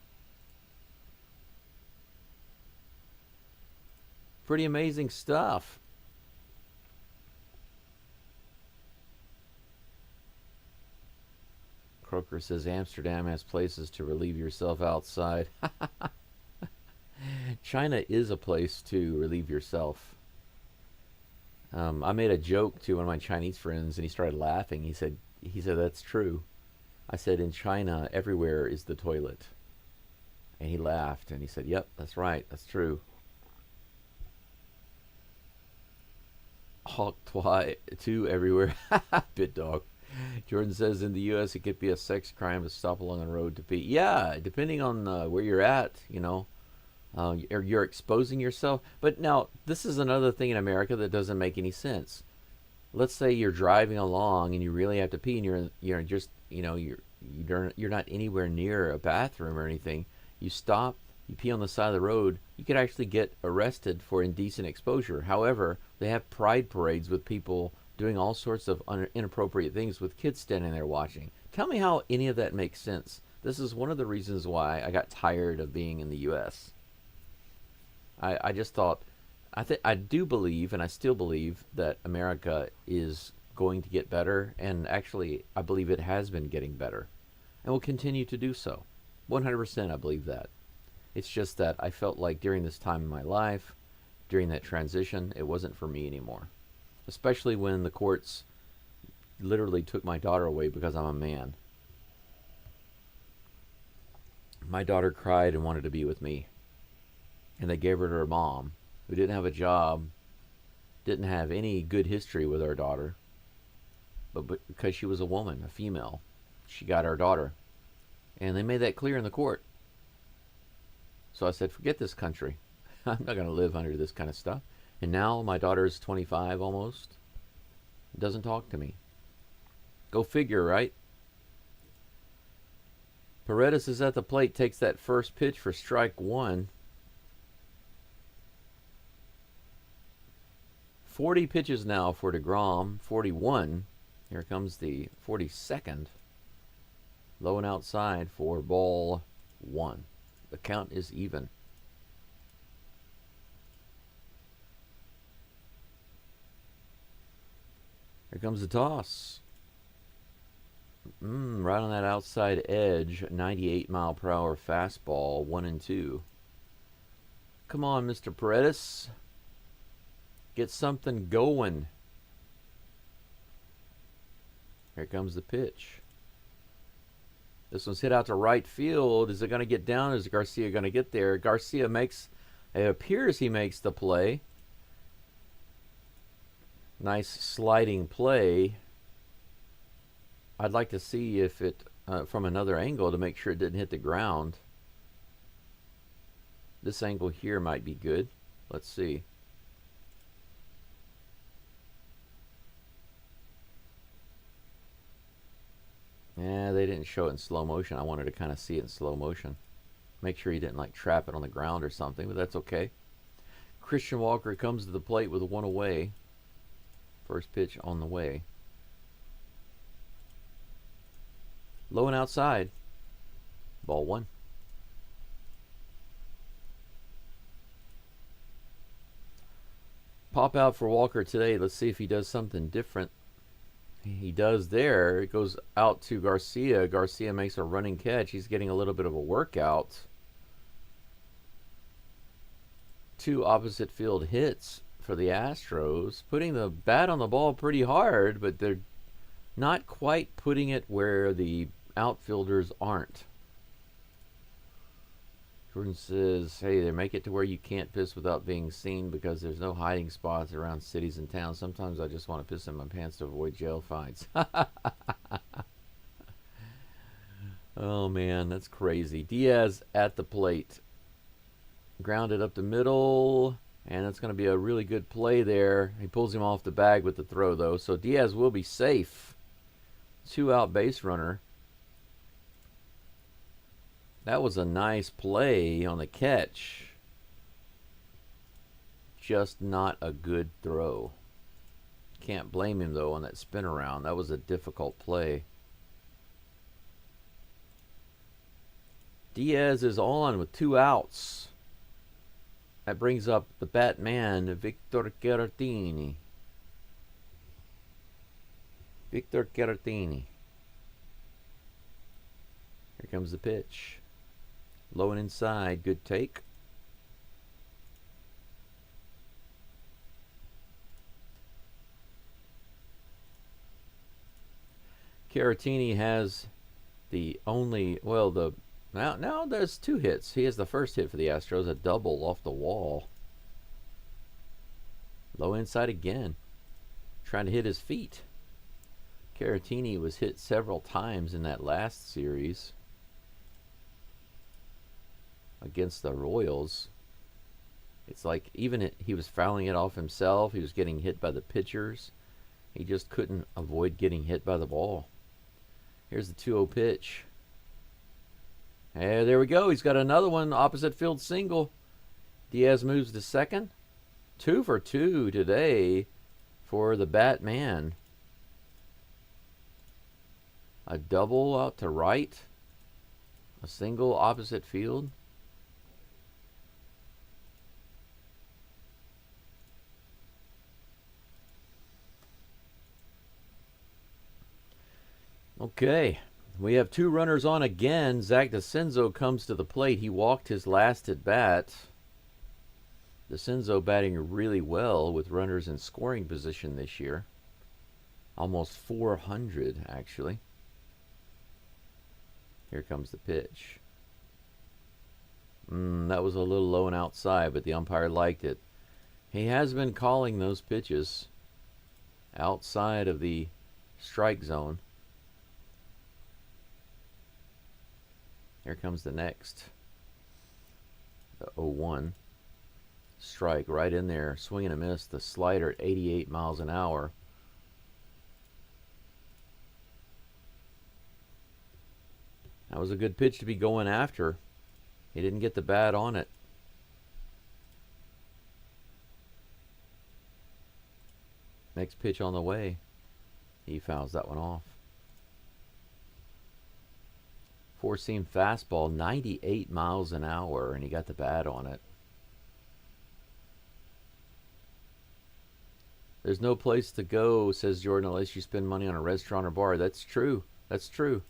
Pretty amazing stuff. Croker says Amsterdam has places to relieve yourself outside. China is a place to relieve yourself. I made a joke to one of my Chinese friends, and he started laughing. He said that's true. I said, in China, everywhere is the toilet. And he laughed, and he said, yep, that's right, that's true. Hawk 2 everywhere. Bit dog. Jordan says in the U.S. it could be a sex crime to stop along the road to pee. Yeah, depending on where you're at, you're exposing yourself. But now, this is another thing in America that doesn't make any sense. Let's say you're driving along and you really have to pee, and you're not anywhere near a bathroom or anything. You stop, you pee on the side of the road. You could actually get arrested for indecent exposure. However, they have pride parades with people doing all sorts of inappropriate things with kids standing there watching. Tell me how any of that makes sense. This is one of the reasons why I got tired of being in the U.S. I just thought, I do believe, and I still believe, that America is going to get better, and actually I believe it has been getting better and will continue to do so. 100% I believe that. It's just that I felt like during this time in my life, during that transition, it wasn't for me anymore. Especially when the courts literally took my daughter away because I'm a man. My daughter cried and wanted to be with me. And they gave her to her mom, who didn't have a job, didn't have any good history with our daughter. But because she was a woman, a female, she got our daughter. And they made that clear in the court. So I said, forget this country. I'm not going to live under this kind of stuff. And now my daughter is 25 almost. Doesn't talk to me. Go figure, right? Paredes is at the plate, takes that first pitch for strike one. 40 pitches now for DeGrom. 41. Here comes the 42nd. Low and outside for ball one. The count is even. Here comes the toss. Right on that outside edge. 98 mile per hour fastball. 1-2. Come on, Mr. Paredes. Get something going. Here comes the pitch. This one's hit out to right field. Is it going to get down? Is Garcia going to get there? Garcia makes, it appears he makes the play. Nice sliding play. I'd like to see if it, from another angle, to make sure it didn't hit the ground. This angle here might be good. Let's see. Yeah, they didn't show it in slow motion. I wanted to kind of see it in slow motion. Make sure he didn't like trap it on the ground or something, but that's okay. Christian Walker comes to the plate with a one away. First pitch on the way. Low and outside. Ball one. Pop out for Walker today. Let's see if he does something different. He does there. It goes out to Garcia. Garcia makes a running catch. He's getting a little bit of a workout. 2 opposite field hits for the Astros, putting the bat on the ball pretty hard, but they're not quite putting it where the outfielders aren't. Jordan says, hey, they make it to where you can't piss without being seen because there's no hiding spots around cities and towns. Sometimes I just want to piss in my pants to avoid jail fines. Oh, man, that's crazy. Diaz at the plate. Grounded up the middle, and that's going to be a really good play there. He pulls him off the bag with the throw, though, so Diaz will be safe. 2-out base runner. That was a nice play on the catch. Just not a good throw. Can't blame him, though, on that spin around. That was a difficult play. Diaz is on with 2 outs. That brings up the Batman, Victor Caratini. Victor Caratini. comes the pitch. Low and inside. Good take. Caratini has the only, well, the now there's 2 hits. He has the first hit for the Astros, a double off the wall. Low inside again. Trying to hit his feet. Caratini was hit several times in that last series against the Royals. It's like he was fouling it off himself. He was getting hit by the pitchers. He just couldn't avoid getting hit by the ball. Here's the 2-0 pitch. Hey, there we go. He's got another one. Opposite field single. Diaz moves to second. 2 for 2 today for the Batman. A double out to right. A single opposite field. Okay, we have 2 runners on again. Zach DeCenzo comes to the plate. He walked his last at bat. DeCenzo batting really well with runners in scoring position this year. Almost 400, actually. Here comes the pitch. That was a little low and outside, but the umpire liked it. He has been calling those pitches outside of the strike zone. Here comes the next. The 0-1. Strike right in there. Swing and a miss. The slider at 88 miles an hour. That was a good pitch to be going after. He didn't get the bat on it. Next pitch on the way. He fouls that one off. 4-seam fastball, 98 miles an hour, and he got the bat on it. There's no place to go, says Jordan, unless you spend money on a restaurant or bar. That's true. That's true.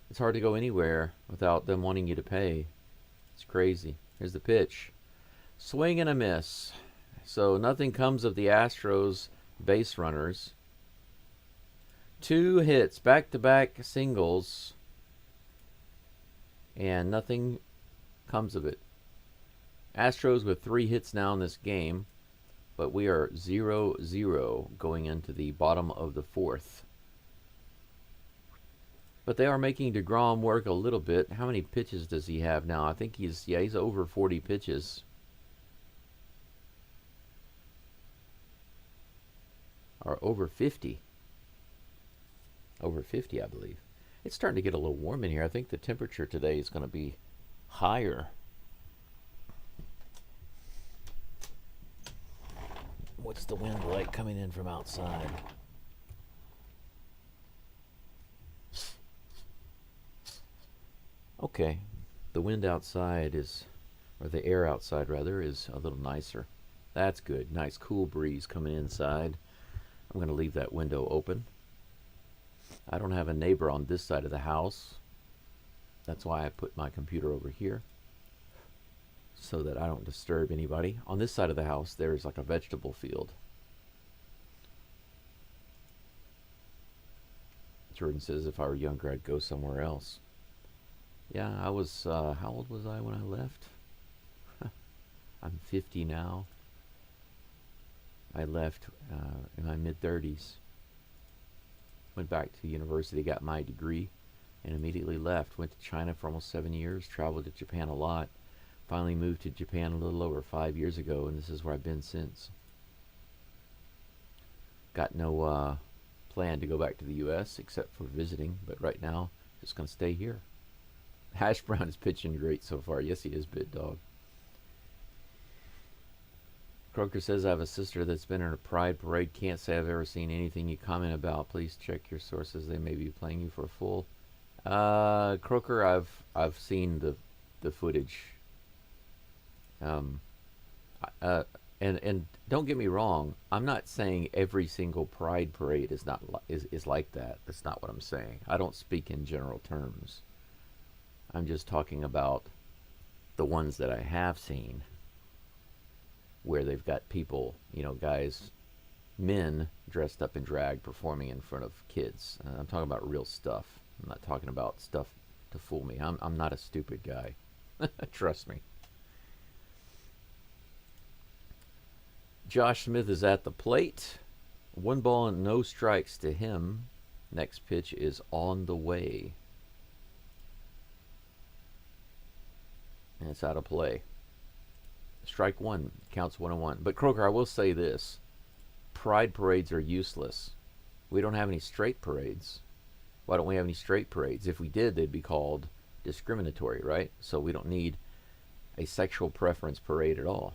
It's hard to go anywhere without them wanting you to pay. It's crazy. Here's the pitch. Swing and a miss. So nothing comes of the Astros base runners. 2 hits, back-to-back singles, and nothing comes of it. Astros with 3 hits now in this game, but we are 0-0 going into the bottom of the 4th. But they are making DeGrom work a little bit. How many pitches does he have now? I think he's over 40 pitches. Or over 50. Over 50, I believe. It's starting to get a little warm in here. I think the temperature today is going to be higher. What's the wind like coming in from outside? Okay, the wind outside is, or the air outside rather, is a little nicer. That's good. Nice cool breeze coming inside. I'm going to leave that window open. I don't have a neighbor on this side of the house. That's why I put my computer over here, so that I don't disturb anybody. On this side of the house, there's like a vegetable field. Jordan says if I were younger, I'd go somewhere else. Yeah, I was, how old was I when I left? I'm 50 now. I left in my mid-30s. Went back to university, got my degree, and immediately left. Went to China for almost 7 years, traveled to Japan a lot. Finally moved to Japan a little over 5 years ago, and this is where I've been since. Got no plan to go back to the U.S. except for visiting, but right now, just going to stay here. Hash Brown is pitching great so far. Yes, he is, Bit Dog. Croker says, I have a sister that's been in a pride parade. Can't say I've ever seen anything you comment about. Please check your sources. They may be playing you for a fool. Croker, I've seen the footage. And don't get me wrong. I'm not saying every single pride parade is like that. That's not what I'm saying. I don't speak in general terms. I'm just talking about the ones that I have seen where they've got people, guys, men dressed up in drag performing in front of kids. I'm talking about real stuff. I'm not talking about stuff to fool me. I'm not a stupid guy. Trust me. Josh Smith is at the plate. 1 ball and no strikes to him. Next pitch is on the way. And it's out of play. Strike 1. Counts 1-1. But Croker, I will say this. Pride parades are useless. We don't have any straight parades. Why don't we have any straight parades? If we did, they'd be called discriminatory, right? So we don't need a sexual preference parade at all.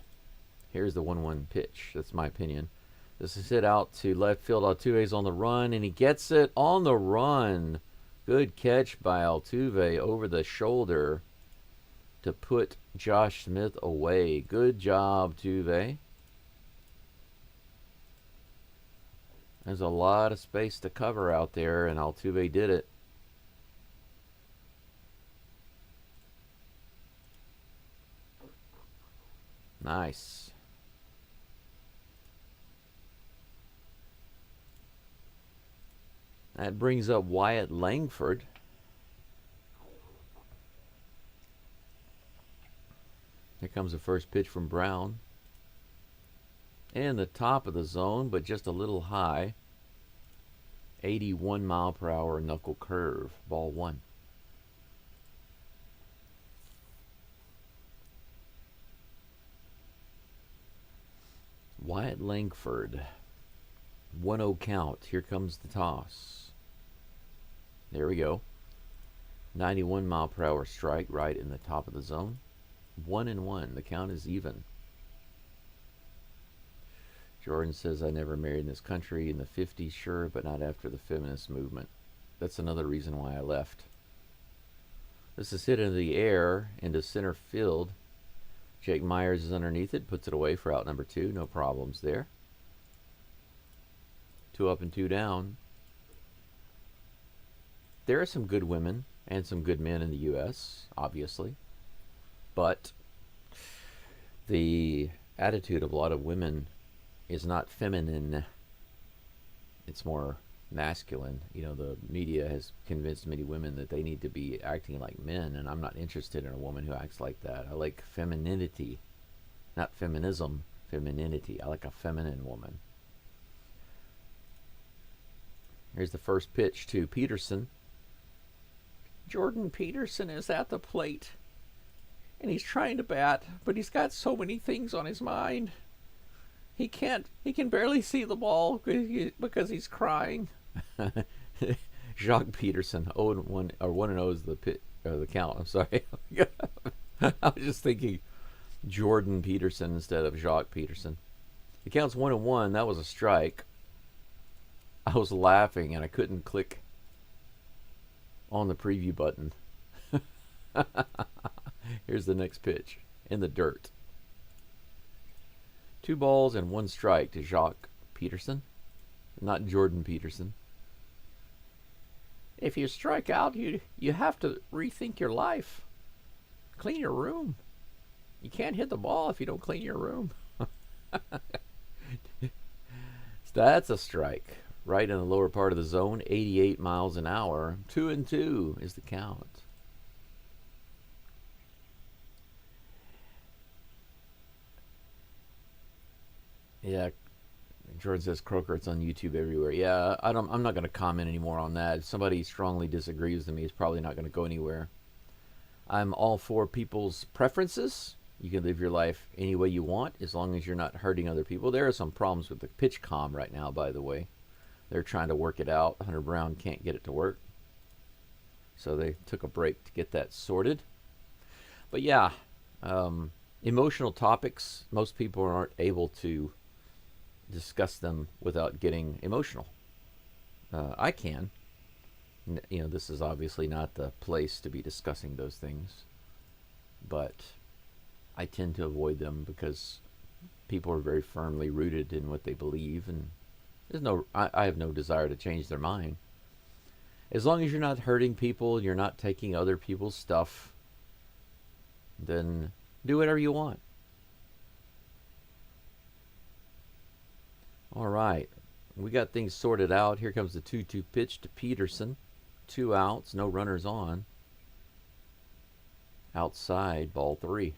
Here's the 1-1 pitch. That's my opinion. This is hit out to left field. Altuve's on the run, and he gets it on the run. Good catch by Altuve over the shoulder to put Josh Smith away. Good job, Altuve. There's a lot of space to cover out there, and Altuve did it. Nice. That brings up Wyatt Langford. Here comes the first pitch from Brown. In the top of the zone, but just a little high. 81 mile per hour knuckle curve. Ball 1. Wyatt Langford. 1-0 count. Here comes the toss. There we go. 91 mile per hour strike right in the top of the zone. 1-1. The count is even. Jordan says, I never married in this country in the 50s, sure, but not after the feminist movement. That's another reason why I left. This is hit into the air into center field. Jake Myers is underneath it, puts it away for out number 2. No problems there. 2 up and 2 down. There are some good women and some good men in the U.S., obviously. But the attitude of a lot of women is not feminine. It's more masculine. The media has convinced many women that they need to be acting like men, and I'm not interested in a woman who acts like that. I like femininity. Not feminism, femininity. I like a feminine woman. Here's the first pitch to Peterson. Jordan Peterson is at the plate. And he's trying to bat, but he's got so many things on his mind. He can barely see the ball because he's crying. Jacques Peterson, 0-1 or 1-0 is the count. I'm sorry. I was just thinking Jordan Peterson instead of Jacques Peterson. The count's 1-1. That was a strike. I was laughing and I couldn't click on the preview button. Here's the next pitch in the dirt. 2 balls and 1 strike to Jacques Peterson, not Jordan Peterson. If you strike out, you have to rethink your life. Clean your room. You can't hit the ball if you don't clean your room. That's a strike. Right in the lower part of the zone, 88 miles an hour. 2-2 is the count. Yeah, Jordan says, Croker, it's on YouTube everywhere. Yeah, I'm not going to comment anymore on that. If somebody strongly disagrees with me, it's probably not going to go anywhere. I'm all for people's preferences. You can live your life any way you want as long as you're not hurting other people. There are some problems with the pitch comm right now, by the way. They're trying to work it out. Hunter Brown can't get it to work. So they took a break to get that sorted. But yeah, emotional topics, most people aren't able to discuss them without getting emotional. I can. This is obviously not the place to be discussing those things. But I tend to avoid them because people are very firmly rooted in what they believe, and I have no desire to change their mind. As long as you're not hurting people, you're not taking other people's stuff, then do whatever you want. All right. We got things sorted out. Here comes the 2-2 pitch to Peterson. 2 outs, no runners on. Outside, ball 3.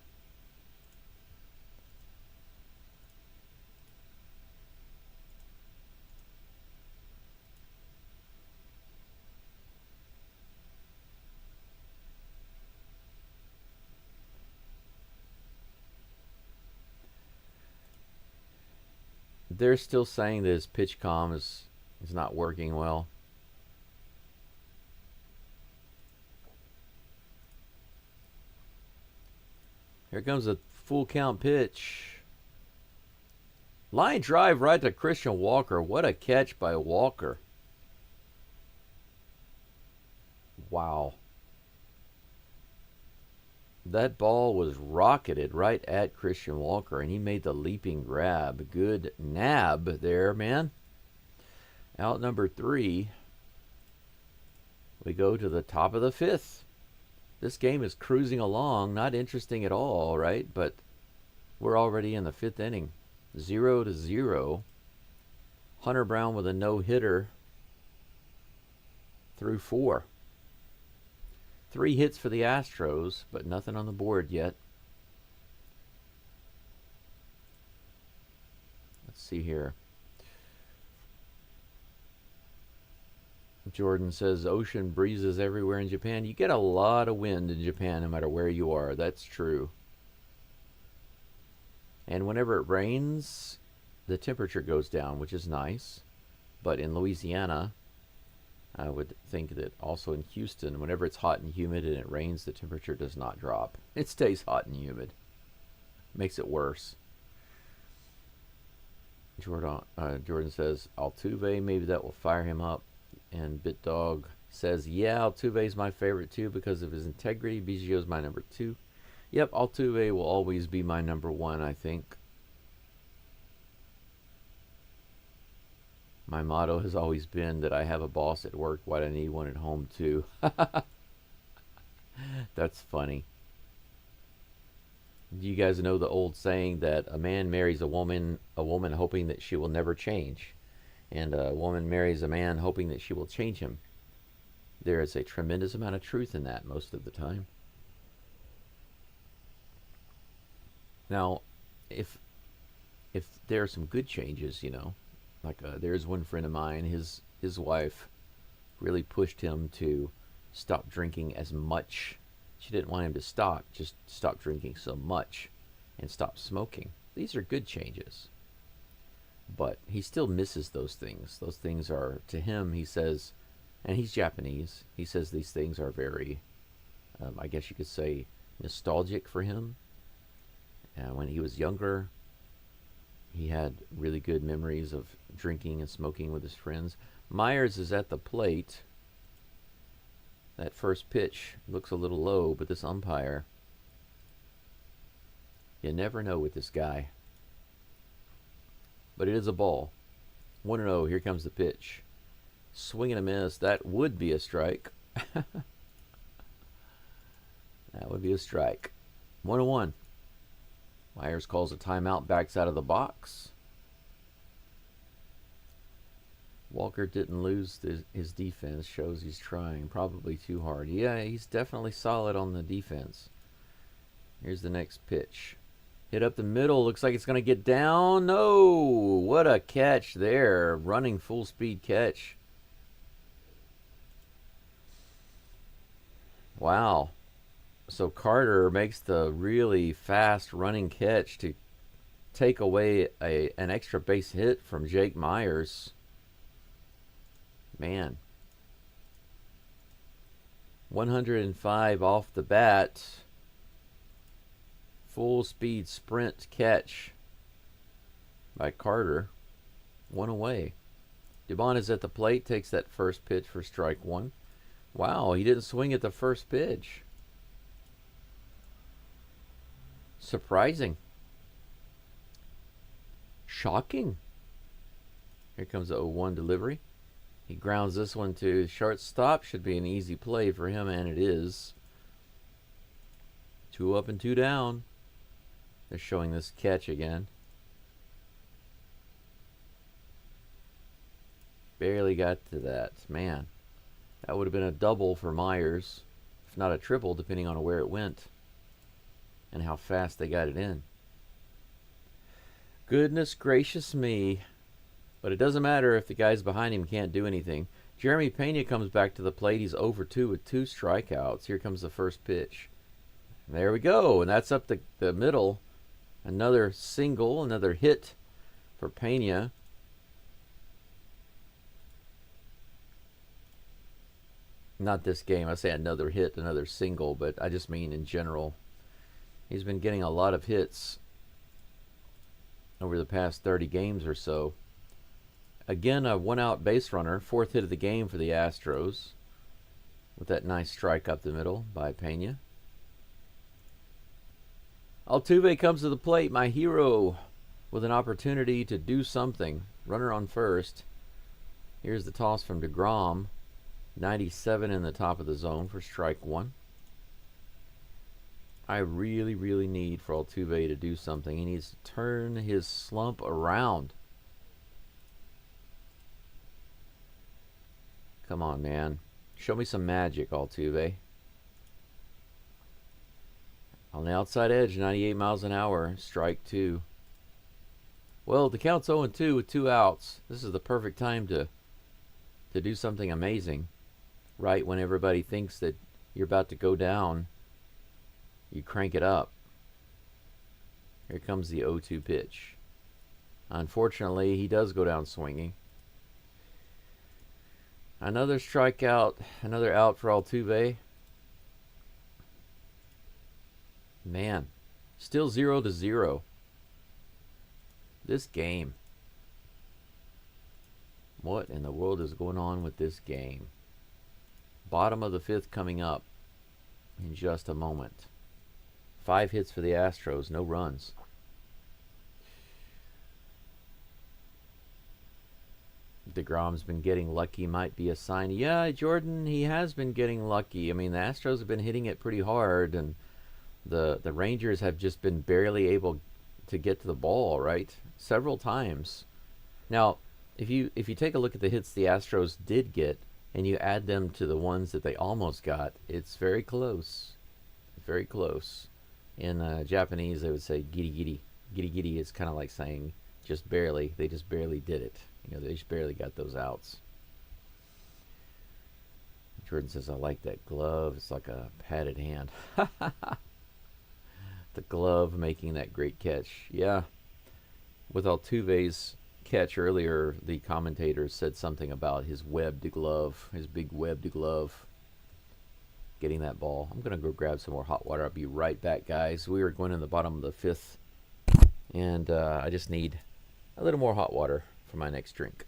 They're still saying that his pitch comm is not working well. Here comes a full count pitch. Line drive right to Christian Walker. What a catch by Walker. Wow. That ball was rocketed right at Christian Walker, and he made the leaping grab. Good nab there, man. Out number 3. We go to the top of the 5th. This game is cruising along. Not interesting at all, right? But we're already in the 5th inning. 0-0. Hunter Brown with a no-hitter through 4. 3 hits for the Astros, but nothing on the board yet. Let's see here. Jordan says ocean breezes everywhere in Japan. You get a lot of wind in Japan no matter where you are. That's true. And whenever it rains, the temperature goes down, which is nice. But in Louisiana, I would think that also in Houston, whenever it's hot and humid and it rains, the temperature does not drop. It stays hot and humid. Makes it worse. Jordan says Altuve, maybe that will fire him up. And BitDog says, yeah, Altuve is my favorite too because of his integrity. Biggio is my number 2. Yep, Altuve will always be my number 1, I think. My motto has always been that I have a boss at work, why do I need one at home too? That's funny. Do you guys know the old saying that a man marries a woman hoping that she will never change, and a woman marries a man hoping that she will change him? There is a tremendous amount of truth in that most of the time. Now, if there are some good changes, you know, like there's one friend of mine, his wife really pushed him to stop drinking as much. She didn't want him to stop, just stop drinking so much and stop smoking. These are good changes. But he still misses those things. Those things are, to him, he says, and he's Japanese, he says these things are very, I guess you could say, nostalgic for him. When he was younger, he had really good memories of drinking and smoking with his friends. Myers is at the plate. That first pitch looks a little low, but this umpire, you never know with this guy. But it is a ball. 1-0, here comes the pitch. Swing and a miss. That would be a strike. That would be a strike. 1-1. Myers calls a timeout, backs out of the box. Walker didn't lose his defense. Shows he's trying. Probably too hard. Yeah, he's definitely solid on the defense. Here's the next pitch. Hit up the middle. Looks like it's going to get down. No! What a catch there. Running full speed catch. Wow. So Carter makes the really fast running catch to take away an extra base hit from Jake Myers. Man. 105 off the bat. Full speed sprint catch by Carter. 1 away. Dubon is at the plate, takes that first pitch for strike 1. Wow, he didn't swing at the first pitch. Surprising. Shocking. Here comes the 0-1 delivery. He grounds this one to shortstop. Should be an easy play for him, and it is. 2 up and 2 down. They're showing this catch again. Barely got to that. Man, that would have been a double for Myers, if not a triple, depending on where it went and how fast they got it in. Goodness gracious me. But it doesn't matter if the guys behind him can't do anything. Jeremy Pena comes back to the plate. He's over 2 with 2 strikeouts. Here comes the first pitch. There we go. And that's up the middle. Another single, another hit for Pena. Not this game. I say another hit, another single, but I just mean in general. He's been getting a lot of hits over the past 30 games or so. Again, a 1-out base runner, 4th hit of the game for the Astros, with that nice strike up the middle by Pena. Altuve comes to the plate, my hero, with an opportunity to do something. Runner on first. Here's the toss from DeGrom. 97 in the top of the zone for strike 1. I really, really need for Altuve to do something. He needs to turn his slump around. Come on, man. Show me some magic, Altuve. On the outside edge, 98 miles an hour, strike 2. Well, the count's 0-2 with 2 outs. This is the perfect time to do something amazing. Right when everybody thinks that you're about to go down, you crank it up. Here comes the 0-2 pitch. Unfortunately, he does go down swinging. Another strikeout, another out for Altuve. Man, still 0-0. This game. What in the world is going on with this game? Bottom of the 5th coming up in just a moment. 5 hits for the Astros, no runs. DeGrom's been getting lucky, might be a sign. Yeah, Jordan, he has been getting lucky. I mean, the Astros have been hitting it pretty hard, and the Rangers have just been barely able to get to the ball, right? Several times. Now, if you take a look at the hits the Astros did get, and you add them to the ones that they almost got, it's very close. Very close. In Japanese, they would say giri giri. Giri giri is kind of like saying just barely. They just barely did it. You know, they just barely got those outs. Jordan says, I like that glove. It's like a padded hand. The glove making that great catch. Yeah. With Altuve's catch earlier, the commentators said something about his webbed glove, his big webbed glove, getting that ball. I'm going to go grab some more hot water. I'll be right back, guys. We are going in the bottom of the 5th, and I just need a little more hot water for my next drink.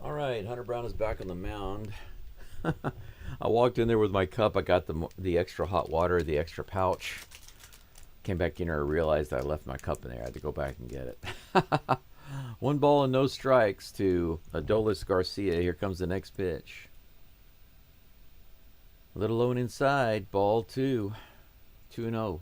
All right, Hunter Brown is back on the mound. I walked in there with my cup. I got the extra hot water, the extra pouch. Came back in here and realized I left my cup in there. I had to go back and get it. 1 ball and no strikes to Adolis Garcia. Here comes the next pitch. A little low and inside. Ball 2. 2-0.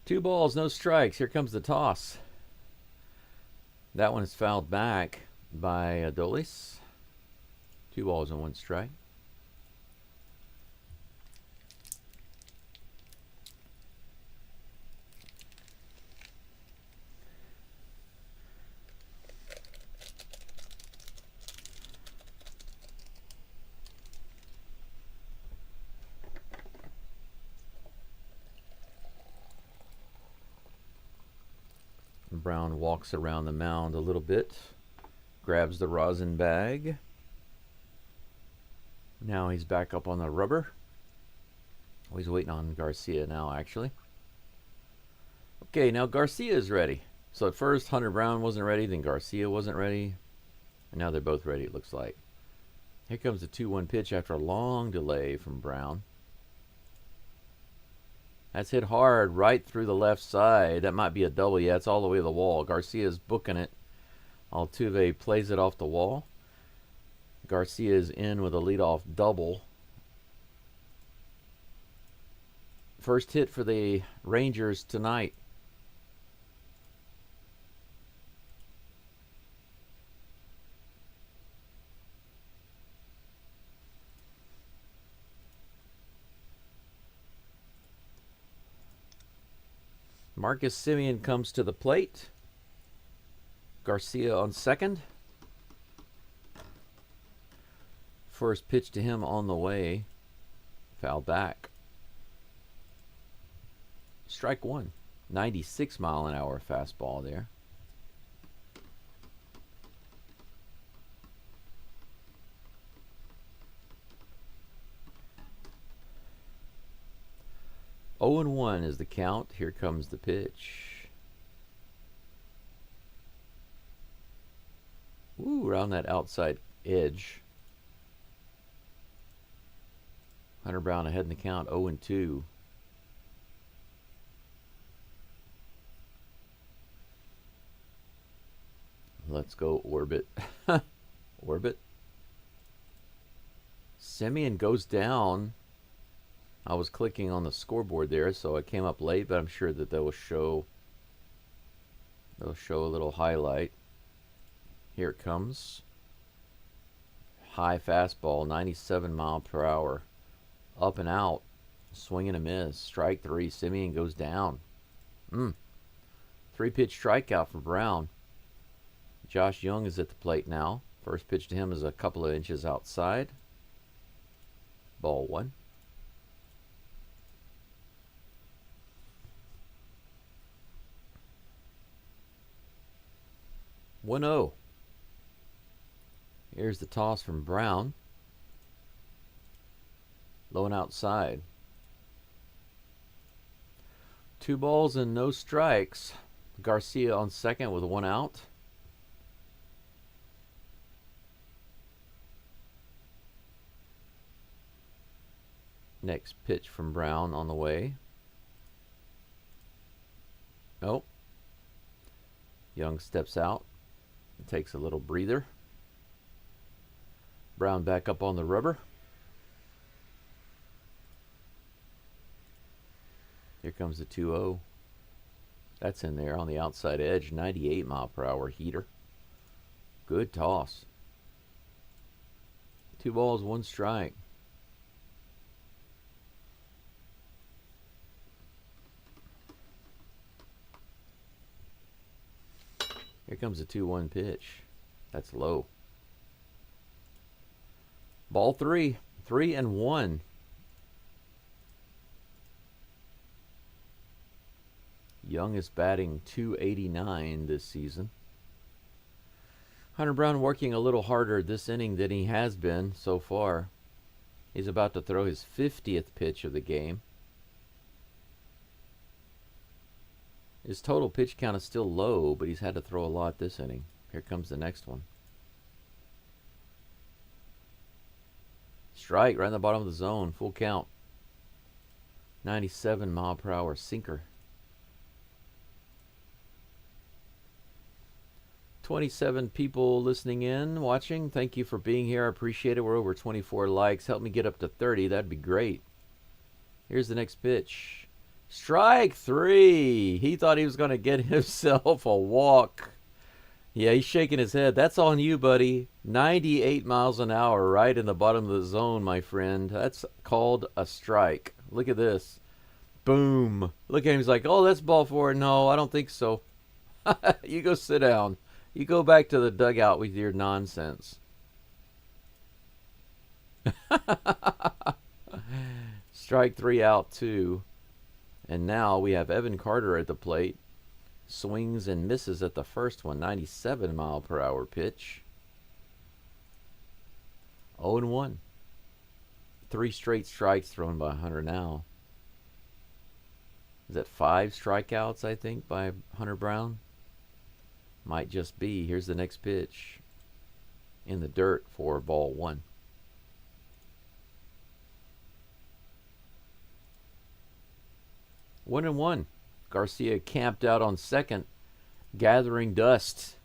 2 balls, no strikes. Here comes the toss. That one is fouled back by Adolis. 2 balls and 1 strike. Brown walks around the mound a little bit, grabs the rosin bag. Now he's back up on the rubber. Oh, he's waiting on Garcia now, actually. Okay, now Garcia is ready. So at first, Hunter Brown wasn't ready, then Garcia wasn't ready. And now they're both ready, it looks like. Here comes the 2-1 pitch after a long delay from Brown. That's hit hard right through the left side. That might be a double. Yeah, it's all the way to the wall. Garcia's booking it. Altuve plays it off the wall. Garcia's in with a leadoff double. First hit for the Rangers tonight. Marcus Semien comes to the plate. Garcia on second. First pitch to him on the way. Foul back. Strike one. 96-mile-an-hour fastball there. Oh and 1 is the count. Here comes the pitch. Ooh, around that outside edge. Hunter Brown ahead in the count, 0 and 2. Let's go Orbit. Orbit. Semien goes down. I was clicking on the scoreboard there, so I came up late, but I'm sure that they'll show a little highlight. Here it comes. High fastball, 97 mile per hour. Up and out. Swing and a miss. Strike 3. Semien goes down. 3-pitch strikeout for Brown. Josh Young is at the plate now. First pitch to him is a couple of inches outside. Ball 1. One 0. Here's the toss from Brown. Low and outside. 2 balls and no strikes. Garcia on second with 1 out. Next pitch from Brown on the way. Oh. Young steps out. Takes a little breather. Brown back up on the rubber. Here comes the 2-0. That's in there on the outside edge. 98 mile per hour heater. Good toss. 2 balls, 1 strike. Here comes the 2-1 pitch. That's low. Ball 3. 3 and 1. Young is batting .289 this season. Hunter Brown working a little harder this inning than he has been so far. He's about to throw his 50th pitch of the game. His total pitch count is still low, but he's had to throw a lot this inning. Here comes the next one. Strike right in the bottom of the zone. Full count. 97 mile per hour sinker. 27 people listening in, watching. Thank you for being here. I appreciate it. We're over 24 likes. Help me get up to 30. That'd be great. Here's the next pitch. Strike three. He thought he was going to get himself a walk. Yeah, he's shaking his head. That's on you, buddy. 98 miles an hour right in the bottom of the zone, my friend. That's called a strike. Look at this. Boom. Look at him. He's like, oh, that's ball four. No, I don't think so. You go sit down. You go back to the dugout with your nonsense. Strike three, out two. And now we have Evan Carter at the plate. Swings and misses at the first one. 97 mile per hour pitch. 0-1. 3 straight strikes thrown by Hunter now. Is that 5 strikeouts, I think, by Hunter Brown? Might just be. Here's the next pitch. In the dirt for ball 1. 1-1. Garcia camped out on second, gathering dust.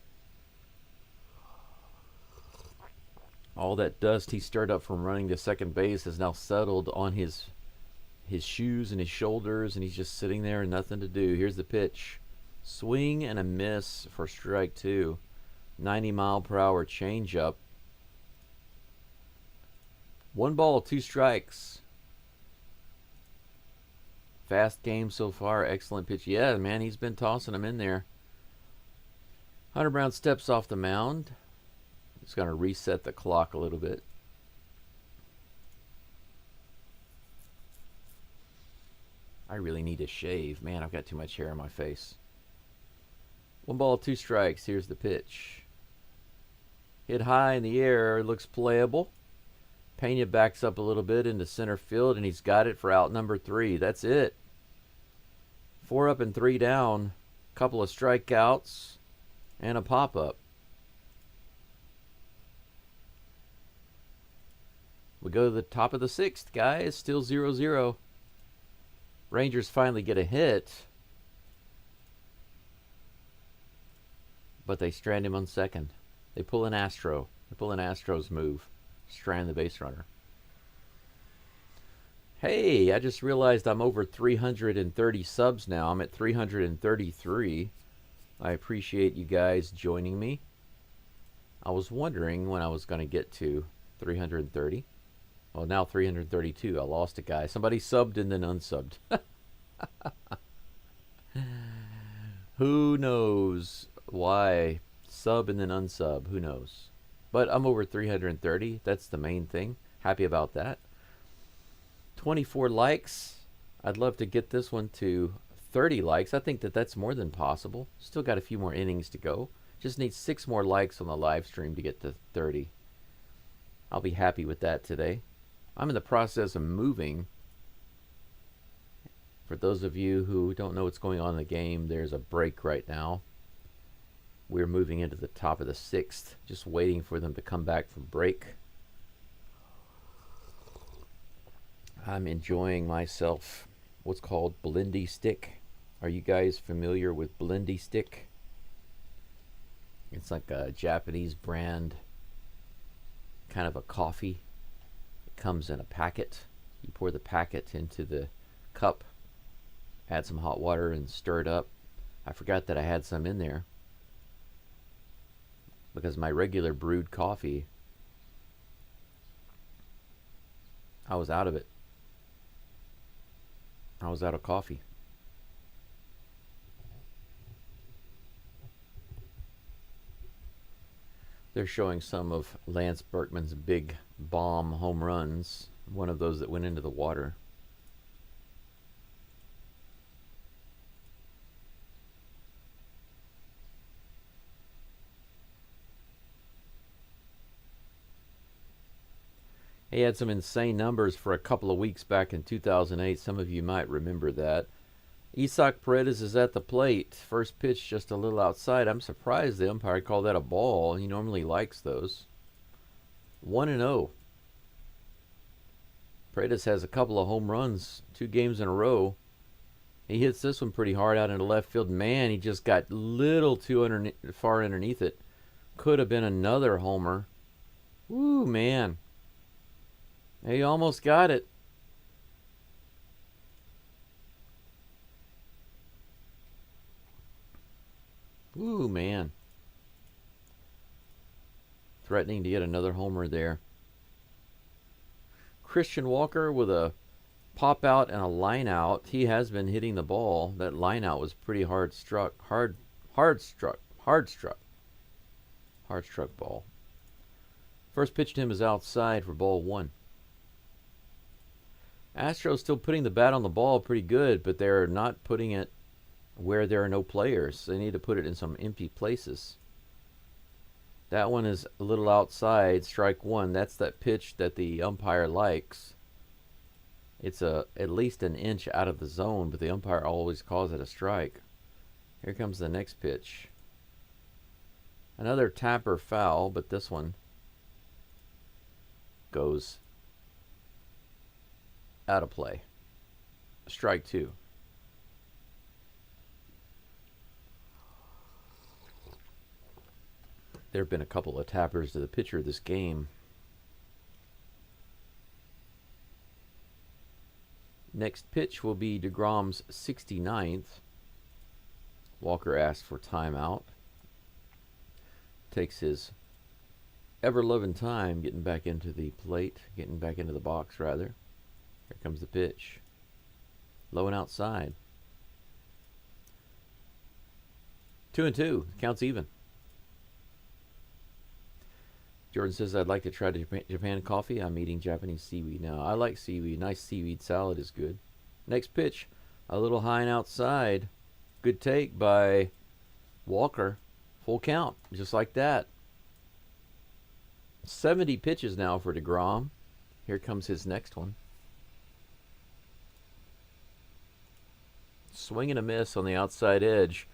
All that dust he stirred up from running to second base has now settled on his shoes and his shoulders, and he's just sitting there and nothing to do. Here's the pitch. Swing and a miss for strike 2. 90 mile per hour changeup. 1 ball, 2 strikes. Fast game so far. Excellent pitch. Yeah, man, he's been tossing them in there. Hunter Brown steps off the mound. He's going to reset the clock a little bit. I really need to shave. Man, I've got too much hair on my face. 1 ball, 2 strikes. Here's the pitch. Hit high in the air. Looks playable. Pena backs up a little bit into center field, and he's got it for out number 3. That's it. 4 up and 3 down. Couple of strikeouts and a pop-up. We go to the top of the 6th, guys. Still 0-0. Rangers finally get a hit, but they strand him on second. They pull an Astro. They pull an Astros move. Strand the base runner. Hey, I just realized I'm over 330 subs now. I'm at 333. I appreciate you guys joining me. I was wondering when I was going to get to 330. Well, now 332. I lost a guy. Somebody subbed and then unsubbed. Who knows why? Sub and then unsub. Who knows? But I'm over 330. That's the main thing. Happy about that. 24 likes. I'd love to get this one to 30 likes. I think that's more than possible. Still got a few more innings to go. Just need 6 more likes on the live stream to get to 30. I'll be happy with that today. I'm in the process of moving. For those of you who don't know what's going on in the game, there's a break right now. We're moving into the top of the 6th, just waiting for them to come back from break. I'm enjoying myself what's called Blendy Stick. Are you guys familiar with Blendy Stick? It's like a Japanese brand, kind of a coffee. It comes in a packet. You pour the packet into the cup, add some hot water and stir it up. I forgot that I had some in there because my regular brewed coffee, I was out of it. I was out of coffee. They're showing some of Lance Berkman's big bomb home runs. One of those that went into the water. He had some insane numbers for a couple of weeks back in 2008. Some of you might remember that. Isaac Paredes is at the plate. First pitch just a little outside. I'm surprised the umpire called that a ball. He normally likes those. 1-0. Paredes has a couple of home runs, 2 games in a row. He hits this one pretty hard out into left field. Man, he just got little too far underneath it. Could have been another homer. Woo, man. He almost got it. Ooh, man. Threatening to get another homer there. Christian Walker with a pop out and a line out. He has been hitting the ball. That line out was pretty hard struck. Hard struck ball. First pitch to him is outside for ball 1. Astros still putting the bat on the ball pretty good, but they're not putting it where there are no players. They need to put it in some empty places. That one is a little outside, strike 1. That's that pitch that the umpire likes. It's at least an inch out of the zone, but the umpire always calls it a strike. Here comes the next pitch. Another tapper foul, but this one goes out of play. Strike 2. There have been a couple of tappers to the pitcher this game. Next pitch will be DeGrom's 69th. Walker asked for timeout. Takes his ever-loving time getting back into the plate, getting back into the box, rather. Here comes the pitch. Low and outside. 2-2. Counts even. Jordan says, I'd like to try Japan coffee. I'm eating Japanese seaweed now. I like seaweed. Nice seaweed salad is good. Next pitch, a little high and outside. Good take by Walker. Full count, just like that. 70 pitches now for DeGrom. Here comes his next one. Swing and a miss on the outside edge.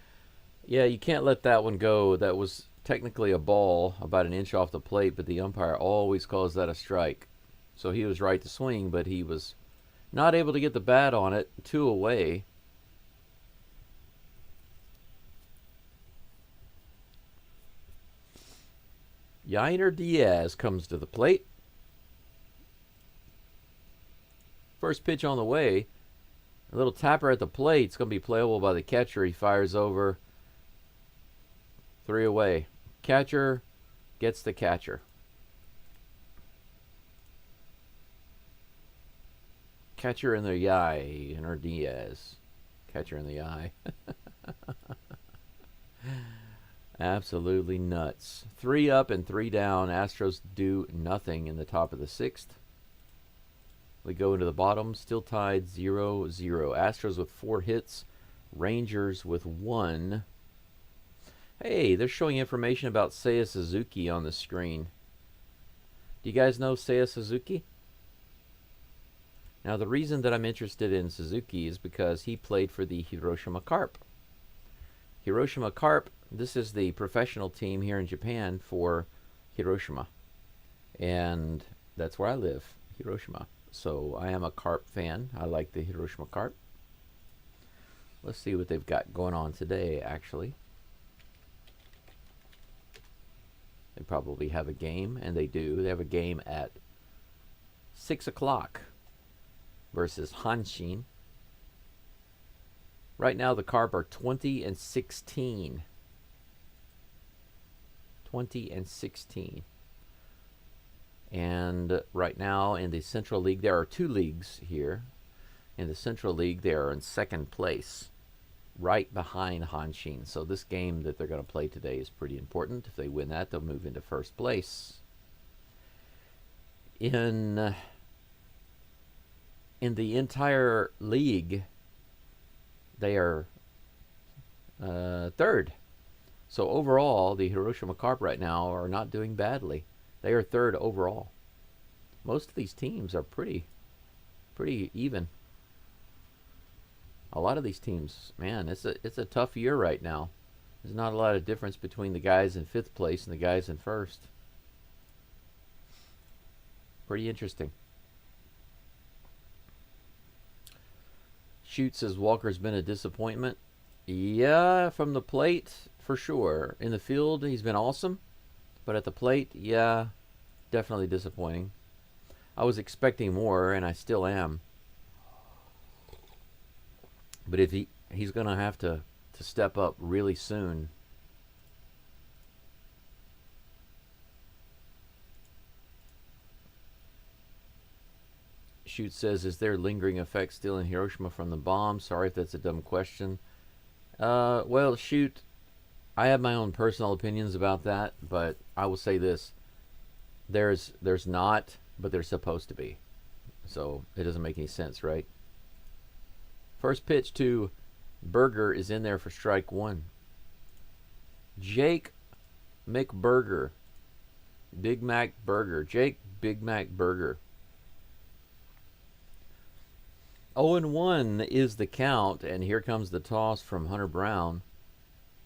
Yeah, you can't let that one go. That was technically a ball about an inch off the plate, but the umpire always calls that a strike. So he was right to swing, but he was not able to get the bat on it. 2 away. Yainer Diaz comes to the plate. First pitch on the way. A little tapper at the plate. It's going to be playable by the catcher. He fires over. 3 away. Catcher gets the catcher. Catcher in the eye. Yainer Diaz. Catcher in the eye. Absolutely nuts. 3 up and 3 down. Astros do nothing in the top of the 6th. We go into the bottom. Still tied 0-0. Astros with 4 hits. Rangers with 1. Hey, they're showing information about Seiya Suzuki on the screen. Do you guys know Seiya Suzuki? Now, the reason that I'm interested in Suzuki is because he played for the Hiroshima Carp. Hiroshima Carp, this is the professional team here in Japan for Hiroshima. And that's where I live, Hiroshima. So I am a Carp fan. I like the Hiroshima Carp. Let's see what they've got going on today, actually. They probably have a game, and they do. They have a game at 6 o'clock versus Hanshin. Right now, the Carp are 20-16. 20-16. And right now, in the Central League, there are 2 leagues here. In the Central League, they are in 2nd place, right behind Hanshin. So this game that they're going to play today is pretty important. If they win that, they'll move into 1st place. In the entire league, they are 3rd. So overall, the Hiroshima Carp right now are not doing badly. They are 3rd overall. Most of these teams are pretty even. A lot of these teams, man, it's a tough year right now. There's not a lot of difference between the guys in 5th place and the guys in 1st. Pretty interesting. Shoot says Walker's been a disappointment. Yeah, from the plate, for sure. In the field, he's been awesome. But at the plate, yeah, definitely disappointing. I was expecting more, and I still am. But if he's going to have to step up really soon Shoot says, is there lingering effects still in Hiroshima from the bomb? Sorry if that's a dumb question. Well, Shoot, I have my own personal opinions about that, but I will say this. There's not, but there's supposed to be. So it doesn't make any sense, right? First pitch to Burger is in there for strike one. Jake McBurger. Big Mac Burger. Jake Big Mac Burger. 0-1 is the count, and here comes the toss from Hunter Brown.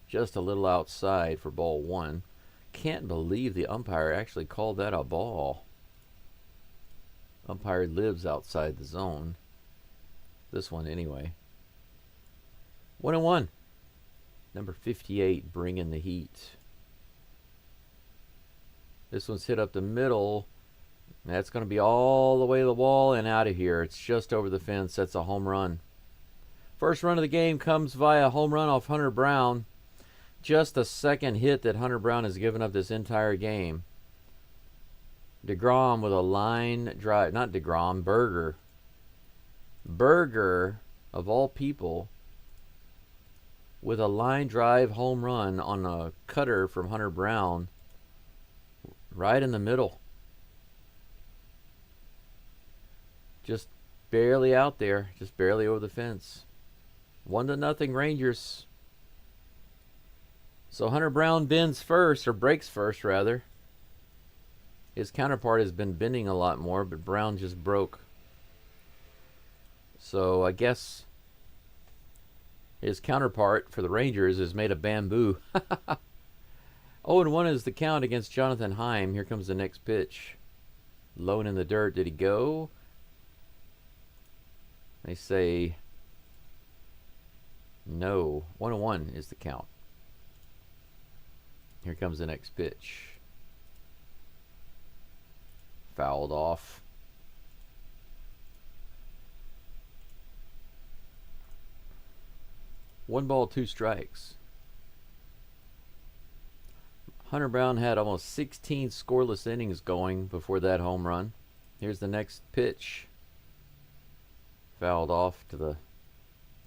Just a little outside for ball one. Can't believe the umpire actually called that a ball. Umpire lives outside the zone. This one anyway. 1-1. Number 58 bringing the heat. This one's hit up the middle. That's going to be all the way to the wall and out of here. It's just over the fence. That's a home run. First run of the game comes via home run off Hunter Brown. Just the second hit that Hunter Brown has given up this entire game. DeGrom with a line drive. Not DeGrom, Burger. Burger, of all people, with a line drive home run on a cutter from Hunter Brown. Right in the middle. Just barely out there. Just barely over the fence. 1-0 Rangers. So Hunter Brown bends first, or breaks first, rather. His counterpart has been bending a lot more, but Brown just broke. So I guess his counterpart for the Rangers is made of bamboo. 0-1 is the count against Jonathan Heim. Here comes the next pitch. Low and in the dirt. Did he go? They say no. 1-1 is the count. Here comes the next pitch. Fouled off. One ball, two strikes. Hunter Brown had almost 16 scoreless innings going before that home run. Here's the next pitch. Fouled off to the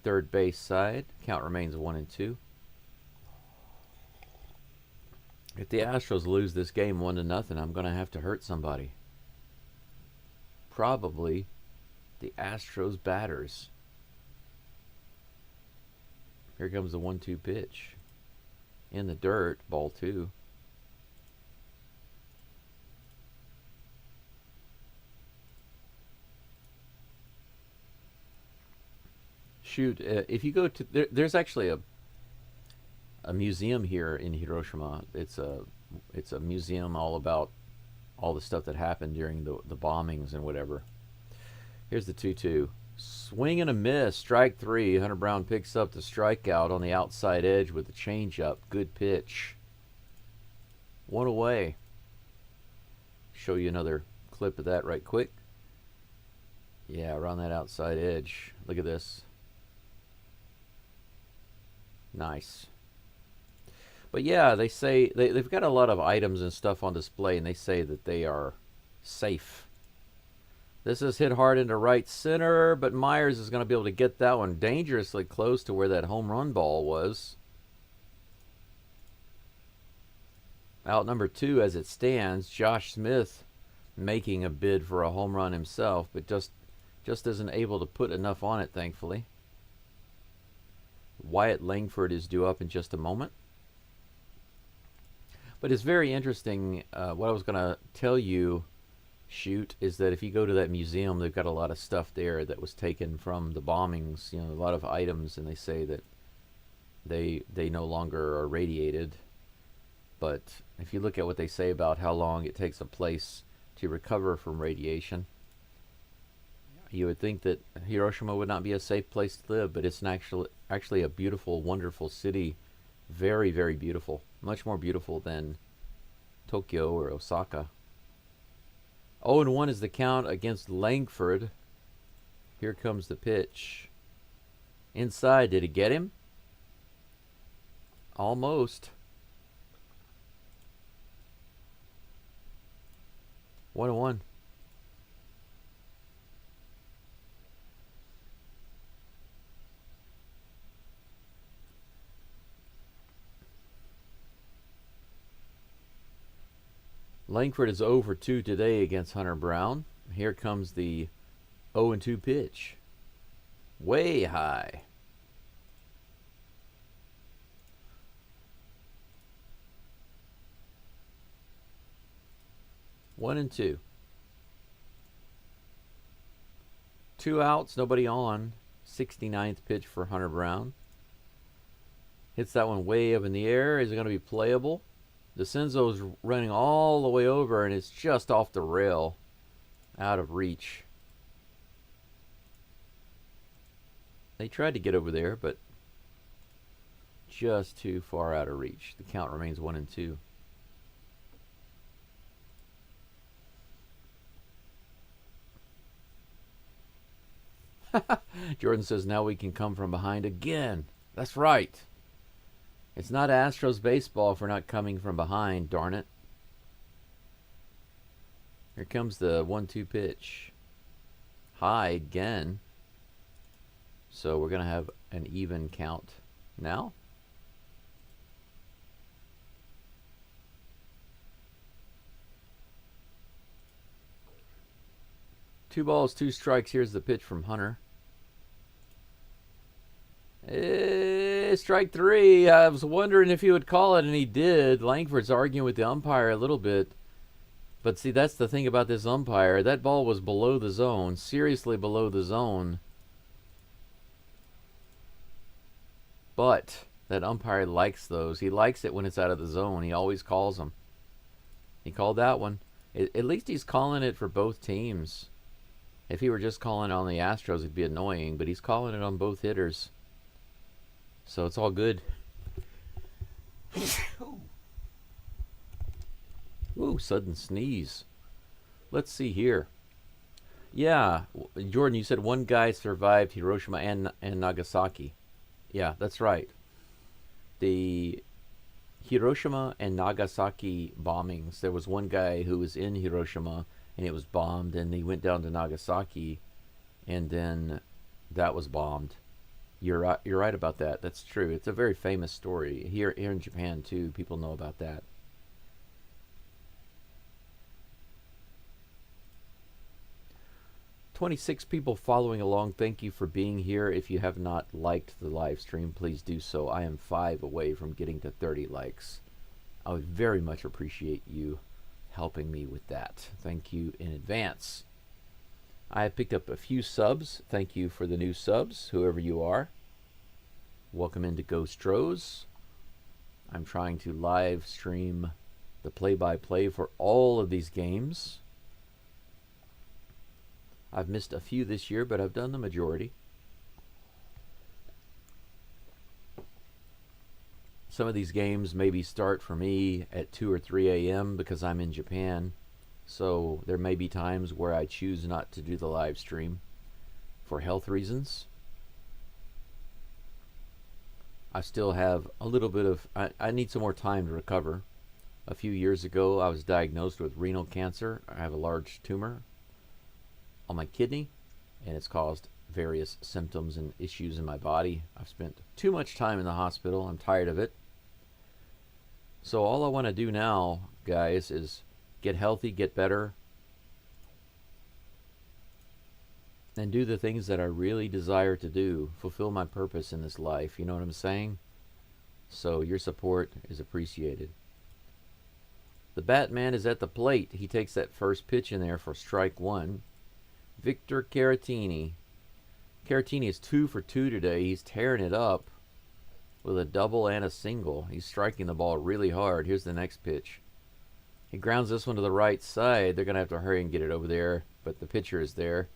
third base side. Count remains 1-2. If the Astros lose this game 1-0, I'm going to have to hurt somebody. Probably the Astros batters. Here comes the 1-2 pitch. In the dirt, ball two. Shoot, if you go to there's actually a museum here in Hiroshima. It's a museum all about all the stuff that happened during the bombings and whatever. Here's the 2-2. Swing and a miss, strike three. Hunter Brown picks up the strikeout on the outside edge with the changeup. Good pitch. One away. Show you another clip of that right quick. Yeah, around that outside edge. Look at this. Nice. But yeah, they say they've got a lot of items and stuff on display, and they say that they are safe. This is hit hard into right center, but Myers is going to be able to get that one dangerously close to where that home run ball was. Out number two as it stands. Josh Smith making a bid for a home run himself, but just isn't able to put enough on it, thankfully. Wyatt Langford is due up in just a moment. But it's very interesting. What I was going to tell you, Shoot, is that if you go to that museum, they've got a lot of stuff there that was taken from the bombings. You know, a lot of items, and they say that they no longer are radiated. But if you look at what they say about how long it takes a place to recover from radiation, you would think that Hiroshima would not be a safe place to live, but it's actually a beautiful, wonderful city. Very, very beautiful. Much more beautiful than Tokyo or Osaka. 0-1 is the count against Langford. Here comes the pitch. Inside, did he get him? Almost. 1-1. Langford is 0 for 2 today against Hunter Brown. Here comes the 0-2 pitch. Way high. One and two. 2 outs, nobody on. 69th pitch for Hunter Brown. Hits that one way up in the air. Is it going to be playable? DeCenzo's running all the way over, and it's just off the rail. Out of reach. They tried to get over there, but just too far out of reach. The count remains 1 and 2. Jordan says now we can come from behind again. That's right. It's not Astros baseball if we're not coming from behind, darn it. Here comes the 1-2 pitch. High again. So we're going to have an even count now. Two balls, 2 strikes. Here's the pitch from Hunter. Strike 3. I was wondering if he would call it, and he did. Langford's arguing with the umpire a little bit. But see, that's the thing about this umpire. That ball was below the zone, seriously below the zone. But that umpire likes those. He likes it when it's out of the zone. He always calls them. He called that one. At least he's calling it for both teams. If he were just calling it on the Astros, it'd be annoying. But he's calling it on both hitters. So it's all good. Ooh, sudden sneeze. Let's see here. Yeah, Jordan, you said one guy survived Hiroshima and Nagasaki. Yeah, that's right. The Hiroshima and Nagasaki bombings, there was one guy who was in Hiroshima and it was bombed, and he went down to Nagasaki, and then that was bombed. You're right about that. That's true. It's a very famous story. Here in Japan, too, people know about that. "26 people following along. Thank you for being here. If you have not liked the live stream, please do so. I am 5 away from getting to 30 likes. I would very much appreciate you helping me with that. Thank you in advance. I have picked up a few subs. Thank you for the new subs, whoever you are. Welcome into Geaux Stros. I'm trying to live stream the play-by-play for all of these games. I've missed a few this year, but I've done the majority. Some of these games maybe start for me at 2 or 3 a.m. because I'm in Japan. So there may be times where I choose not to do the live stream for health reasons. I still have a little bit of, I need some more time to recover. A few years ago, I was diagnosed with renal cancer. I have a large tumor on my kidney, and it's caused various symptoms and issues in my body. I've spent too much time in the hospital. I'm tired of it. So all I want to do now, guys, is get healthy, get better, and do the things that I really desire to do, fulfill my purpose in this life. You know what I'm saying? So your support is appreciated. The Batman is at the plate. He takes that first pitch in there for strike 1. Victor Caratini. Caratini is 2 for 2 today. He's tearing it up with a double and a single. He's striking the ball really hard. Here's the next pitch. He grounds this one to the right side. They're going to have to hurry and get it over there, but the pitcher is there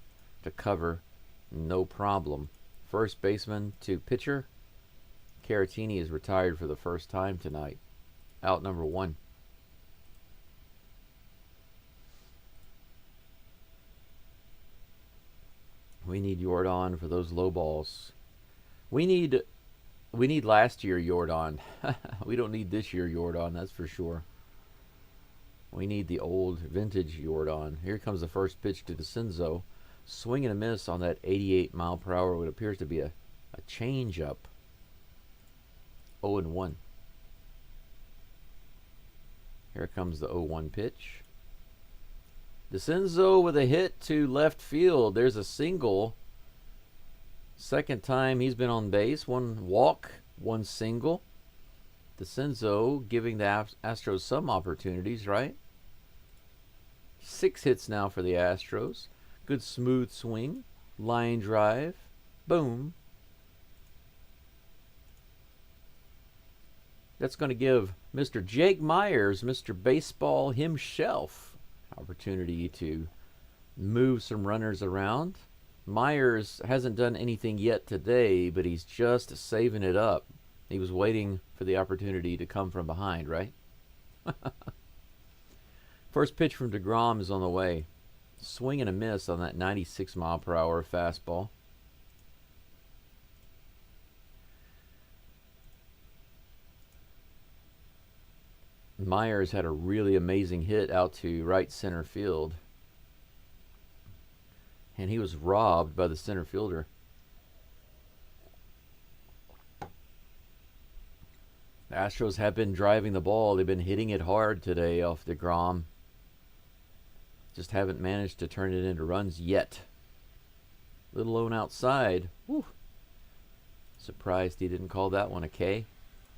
to cover. No problem. First baseman to pitcher. Caratini is retired for the first time tonight. Out number 1. We need Yordan for those low balls. We need last year Yordan. We don't need this year Yordan, that's for sure. We need the old vintage Yordan. Here comes the first pitch to DeCenzo. Swing and a miss on that 88 mile per hour. What appears to be a change up. 0-1. Here comes the 0-1 pitch. DeCenzo with a hit to left field. There's a single. Second time he's been on base. One walk, one single. DeCenzo giving the Astros some opportunities, right? 6 hits now for the Astros. Good smooth swing. Line drive. Boom. That's going to give Mr. Jake Myers, Mr. Baseball himself, opportunity to move some runners around. Myers hasn't done anything yet today, but he's just saving it up. He was waiting for the opportunity to come from behind, right? First pitch from DeGrom is on the way. Swing and a miss on that 96-mile-per-hour fastball. Myers had a really amazing hit out to right center field. And he was robbed by the center fielder. The Astros have been driving the ball. They've been hitting it hard today off DeGrom. Just haven't managed to turn it into runs yet. Little lone outside. Whew. Surprised he didn't call that one a K.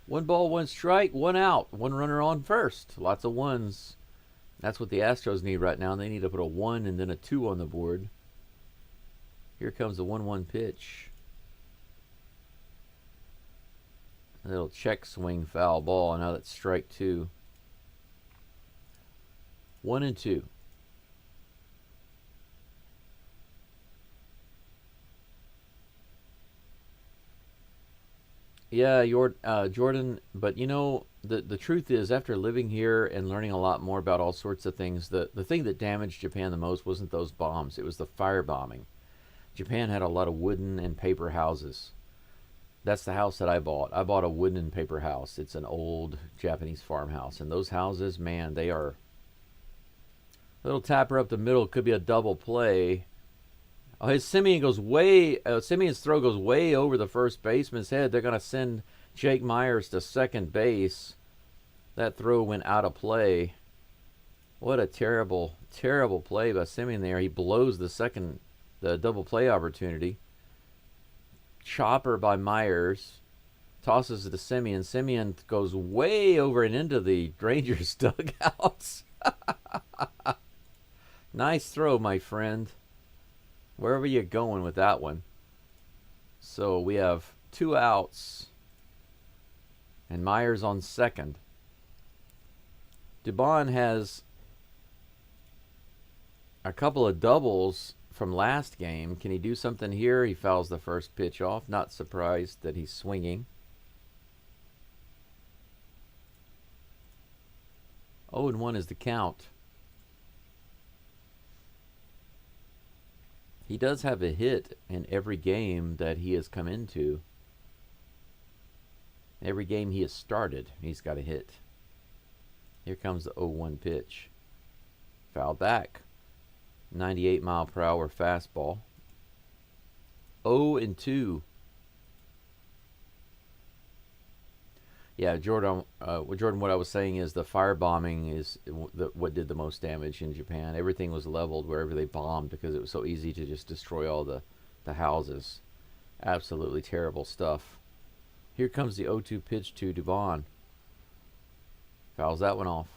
1 ball, 1 strike, 1 out. 1 runner on first. Lots of ones. That's what the Astros need right now. They need to put a 1 and then a 2 on the board. Here comes the 1-1 pitch. A little check swing foul ball. Now that's strike 2. 1 and 2. Yeah, Jordan, but you know, the truth is, after living here and learning a lot more about all sorts of things, the thing that damaged Japan the most wasn't those bombs. It was the firebombing. Japan had a lot of wooden and paper houses. That's the house that I bought. I bought a wooden and paper house. It's an old Japanese farmhouse. And those houses, man, they are... Little tapper up the middle. Could be a double play. Oh, his Simeon's throw goes way over the first baseman's head. They're going to send Jake Myers to second base. That throw went out of play. What a terrible, terrible play by Simeon there. He blows the double play opportunity. Chopper by Myers. Tosses it to Simeon. Simeon goes way over and into the Rangers dugouts. Nice throw, my friend. Wherever you're going with that one. So we have 2 outs. And Myers on second. Dubon has a couple of doubles from last game. Can he do something here? He fouls the first pitch off. Not surprised that he's swinging. 0-1 is the count. He does have a hit in every game that he has come into. Every game he has started, he's got a hit. Here comes the 0-1 pitch. Foul back. 98-mile-per-hour fastball. 0-2. Yeah, Jordan, what I was saying is the firebombing is what did the most damage in Japan. Everything was leveled wherever they bombed because it was so easy to just destroy all the houses. Absolutely terrible stuff. Here comes the 0-2 pitch to Dubon. Fouls that one off.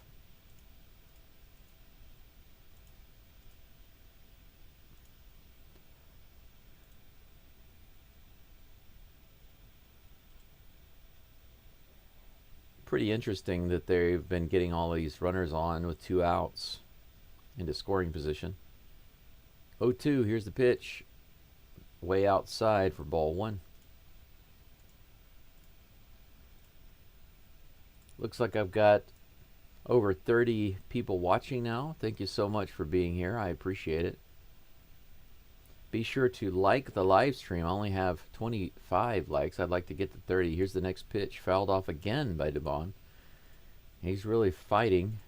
Pretty interesting that they've been getting all these runners on with 2 outs into scoring position. 0-2, here's the pitch. Way outside for ball 1. Looks like I've got over 30 people watching now. Thank you so much for being here. I appreciate it. Be sure to like the live stream. I only have 25 likes. I'd like to get to 30. Here's the next pitch. Fouled off again by Dubon. He's really fighting.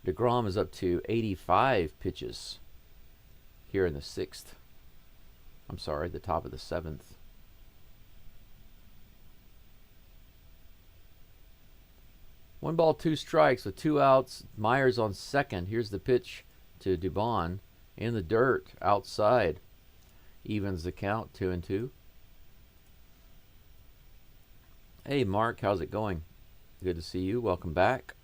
DeGrom is up to 85 pitches here in the 6th. I'm sorry, the top of the 7th. One ball, 2 strikes with 2 outs. Myers on second. Here's the pitch to Dubon in the dirt outside. Evens the count, 2-2. Hey, Mark, how's it going? Good to see you. Welcome back.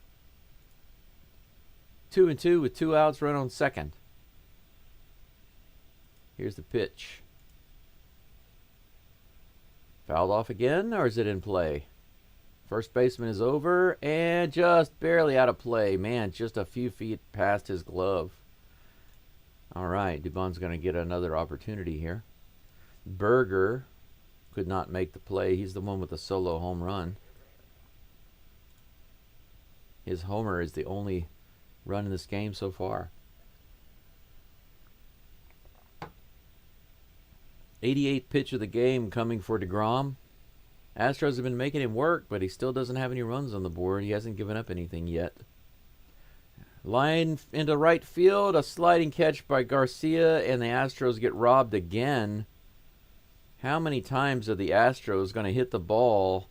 2-2 with 2 outs, run on second. Here's the pitch. Fouled off again, or is it in play? First baseman is over and just barely out of play. Man, just a few feet past his glove. All right, Dubon's going to get another opportunity here. Berger could not make the play. He's the one with the solo home run. His homer is the only run in this game so far. 88th pitch of the game coming for DeGrom. Astros have been making him work, but he still doesn't have any runs on the board. He hasn't given up anything yet. Line into right field, a sliding catch by Garcia, and the Astros get robbed again. How many times are the Astros going to hit the ball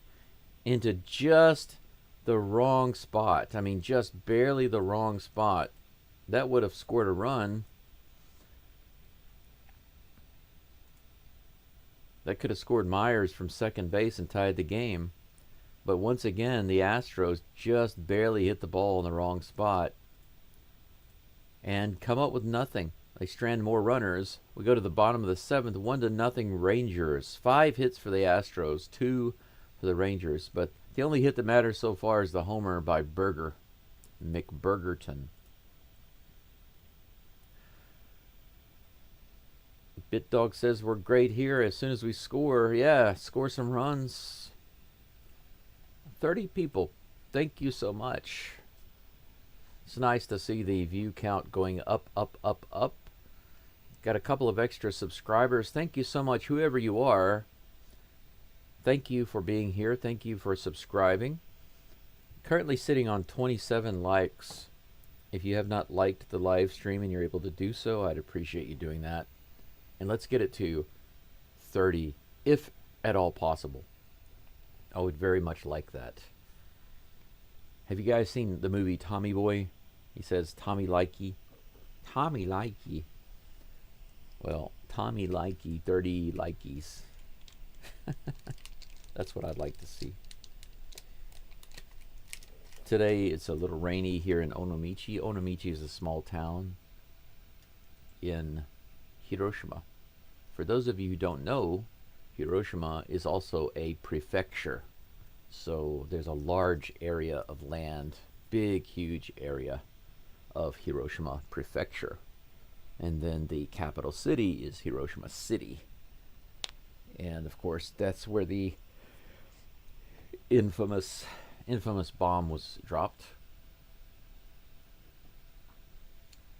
into just the wrong spot? I mean, just barely the wrong spot. That would have scored a run. That could have scored Myers from second base and tied the game. But once again, the Astros just barely hit the ball in the wrong spot and come up with nothing. They strand more runners. We go to the bottom of the 7th, 1-0 Rangers. 5 hits for the Astros, 2 for the Rangers. But the only hit that matters so far is the homer by Berger, McBurgerton. BitDog says we're great here as soon as we score. Yeah, score some runs. 30 people. Thank you so much. It's nice to see the view count going up, up, up, up. Got a couple of extra subscribers. Thank you so much, whoever you are. Thank you for being here. Thank you for subscribing. Currently sitting on 27 likes. If you have not liked the live stream and you're able to do so, I'd appreciate you doing that. And let's get it to 30, if at all possible. I would very much like that. Have you guys seen the movie Tommy Boy? He says, Tommy Likey. Tommy Likey. Well, Tommy Likey, 30 likeys. That's what I'd like to see. Today, it's a little rainy here in Onomichi. Onomichi is a small town in Hiroshima. For those of you who don't know, Hiroshima is also a prefecture. So there's a large area of land, big, huge area of Hiroshima Prefecture. And then the capital city is Hiroshima City. And of course, that's where the infamous bomb was dropped.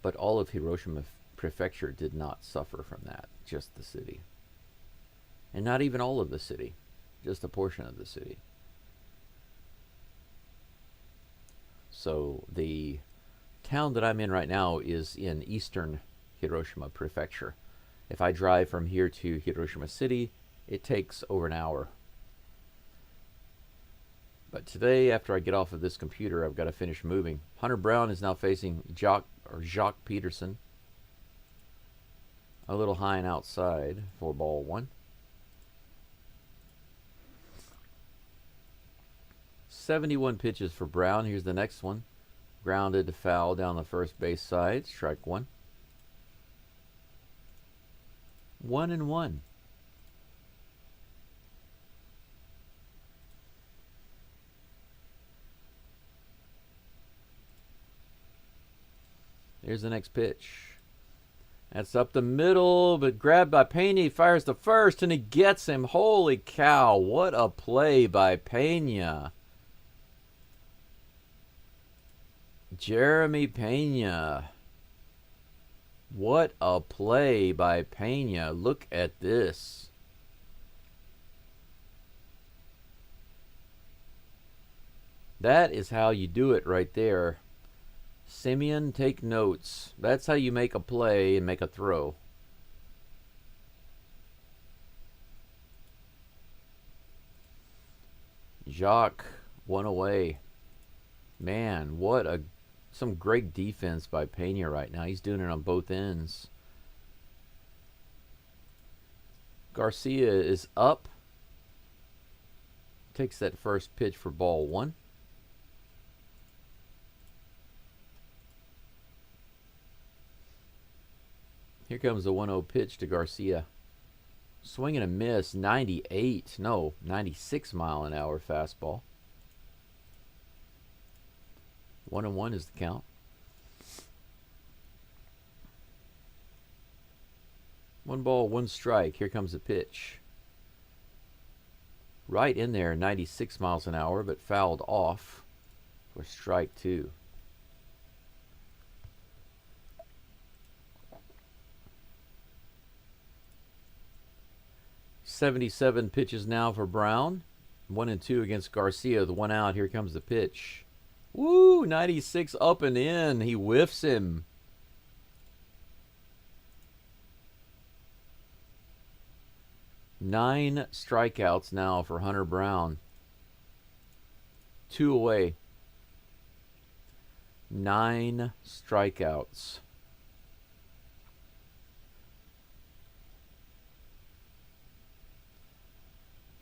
But all of Hiroshima Prefecture did not suffer from that, just the city. And not even all of the city, just a portion of the city. So the town that I'm in right now is in eastern Hiroshima Prefecture. If I drive from here to Hiroshima City, it takes over an hour. But today, after I get off of this computer, I've got to finish moving. Hunter Brown is now facing Jacques Peterson. A little high and outside for ball 1. 71 pitches for Brown. Here's the next one. Grounded foul down the first base side. Strike 1. 1-1. Here's the next pitch. That's up the middle, but grabbed by Pena. He fires the first, and he gets him. Holy cow, what a play by Pena. Jeremy Pena. What a play by Pena. Look at this. That is how you do it right there. Simeon, take notes. That's how you make a play and make a throw. Jacques, one away. Man, what a Some great defense by Pena right now. He's doing it on both ends. Garcia is up. Takes that first pitch for ball 1. Here comes the 1-0 pitch to Garcia. Swing and a miss, 96 mile an hour fastball. 1-1 is the count. 1 ball, 1 strike. Here comes the pitch. Right in there, 96 miles an hour, but fouled off for strike 2. .77 pitches now for Brown. 1-2 against Garcia. The 1 out. Here comes the pitch. Woo! 96 up and in. He whiffs him. Nine strikeouts now for Hunter Brown. 2 away. 9 strikeouts.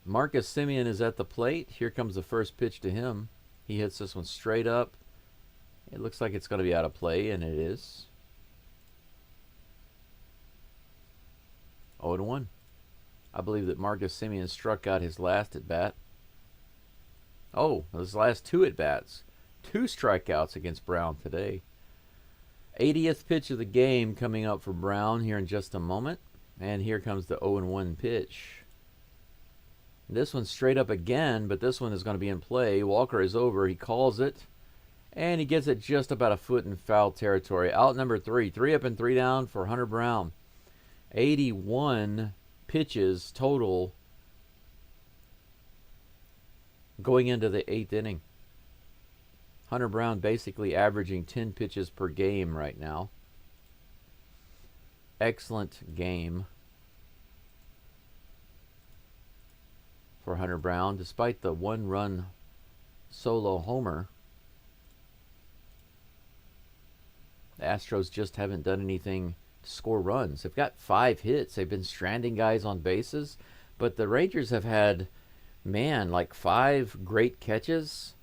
Marcus Semien is at the plate. Here comes the first pitch to him. He hits this one straight up. It looks like it's going to be out of play, and it is. 0-1. I believe that Marcus Semien struck out his last at-bat. Oh, his last 2 at-bats. 2 strikeouts against Brown today. 80th pitch of the game coming up for Brown here in just a moment. And here comes the 0-1 pitch. This one's straight up again, but this one is going to be in play. Walker is over. He calls it, and he gets it just about a foot in foul territory. Out number 3. 3 up and 3 down for Hunter Brown. 81 pitches total going into the 8th inning. Hunter Brown basically averaging 10 pitches per game right now. Excellent game for Hunter Brown, despite the 1-run solo homer. The Astros just haven't done anything to score runs. They've got 5 hits. They've been stranding guys on bases, but the Rangers have had, like 5 great catches,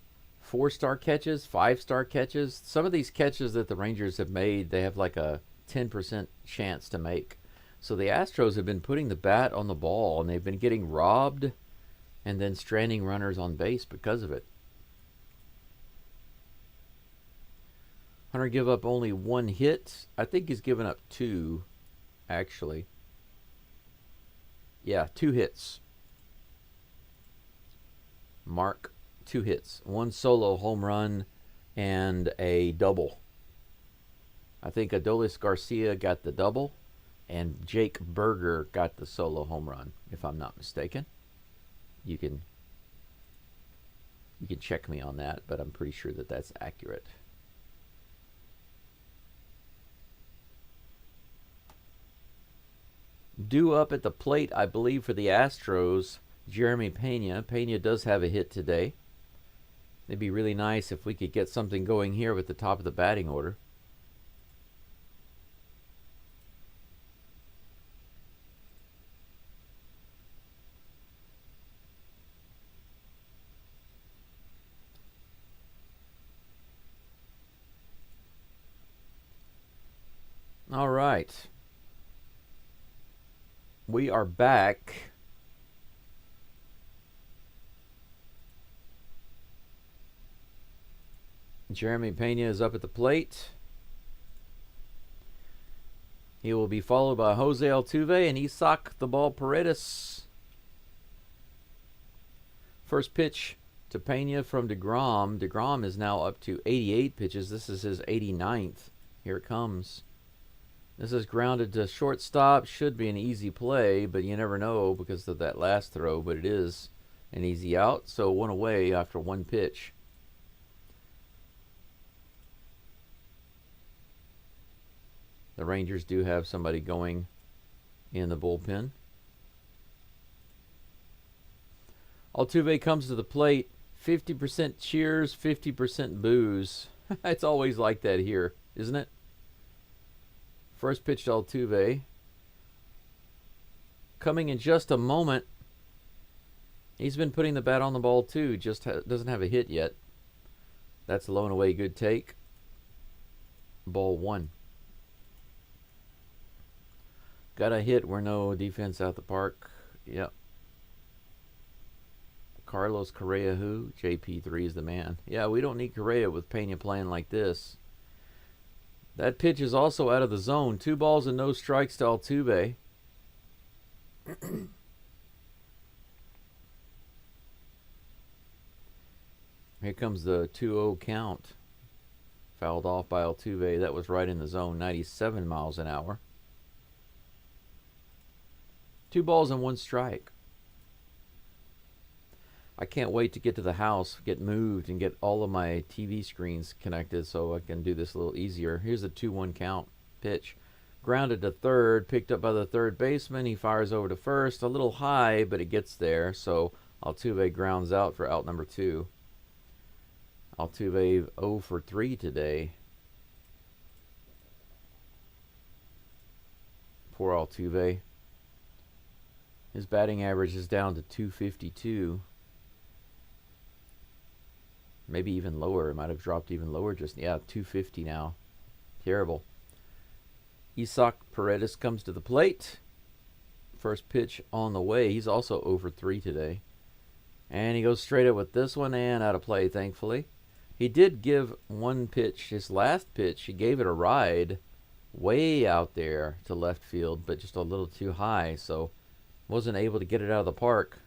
4-star catches, 5-star catches. Some of these catches that the Rangers have made, they have like a 10% chance to make. So the Astros have been putting the bat on the ball, and they've been getting robbed and then stranding runners on base because of it. Hunter give up only 1 hit. I think he's given up 2, actually. Yeah, 2 hits. Mark, 2 hits. 1 solo home run and a double. I think Adolis Garcia got the double, and Jake Berger got the solo home run, if I'm not mistaken. You can check me on that, but I'm pretty sure that that's accurate. Due up at the plate, I believe, for the Astros, Jeremy Pena. Pena does have a hit today. It'd be really nice if we could get something going here with the top of the batting order. All right. We are back. Jeremy Pena is up at the plate. He will be followed by Jose Altuve and Isaac the Ball Paredes. First pitch to Pena from DeGrom. DeGrom is now up to 88 pitches. This is his 89th. Here it comes. This is grounded to shortstop. Should be an easy play, but you never know because of that last throw. But it is an easy out. So 1 away after 1 pitch. The Rangers do have somebody going in the bullpen. Altuve comes to the plate. 50% cheers, 50% boos. It's always like that here, isn't it? First pitch to Altuve. Coming in just a moment. He's been putting the bat on the ball too, just doesn't have a hit yet. That's low and away, good take. Ball 1. Got a hit, we're no defense out the park. Yep. Carlos Correa, who? JP3 is the man. Yeah, we don't need Correa with Pena playing like this. That pitch is also out of the zone. 2 balls and no strikes to Altuve. Here comes the 2-0 count. Fouled off by Altuve. That was right in the zone, 97 miles an hour. 2 balls and 1 strike. I can't wait to get to the house, get moved, and get all of my TV screens connected so I can do this a little easier. Here's the 2-1 count. Pitch. Grounded to third, picked up by the third baseman. He fires over to first. A little high, but it gets there. So Altuve grounds out for out number 2. Altuve 0 for 3 today. Poor Altuve. His batting average is down to 252. Maybe even lower. It might have dropped even lower just, yeah, 250 now. Terrible. Isaac Paredes comes to the plate. First pitch on the way. He's also 0 for 3 today. And he goes straight up with this one and out of play, thankfully. He did give one pitch, his last pitch, he gave it a ride way out there to left field, but just a little too high, so wasn't able to get it out of the park.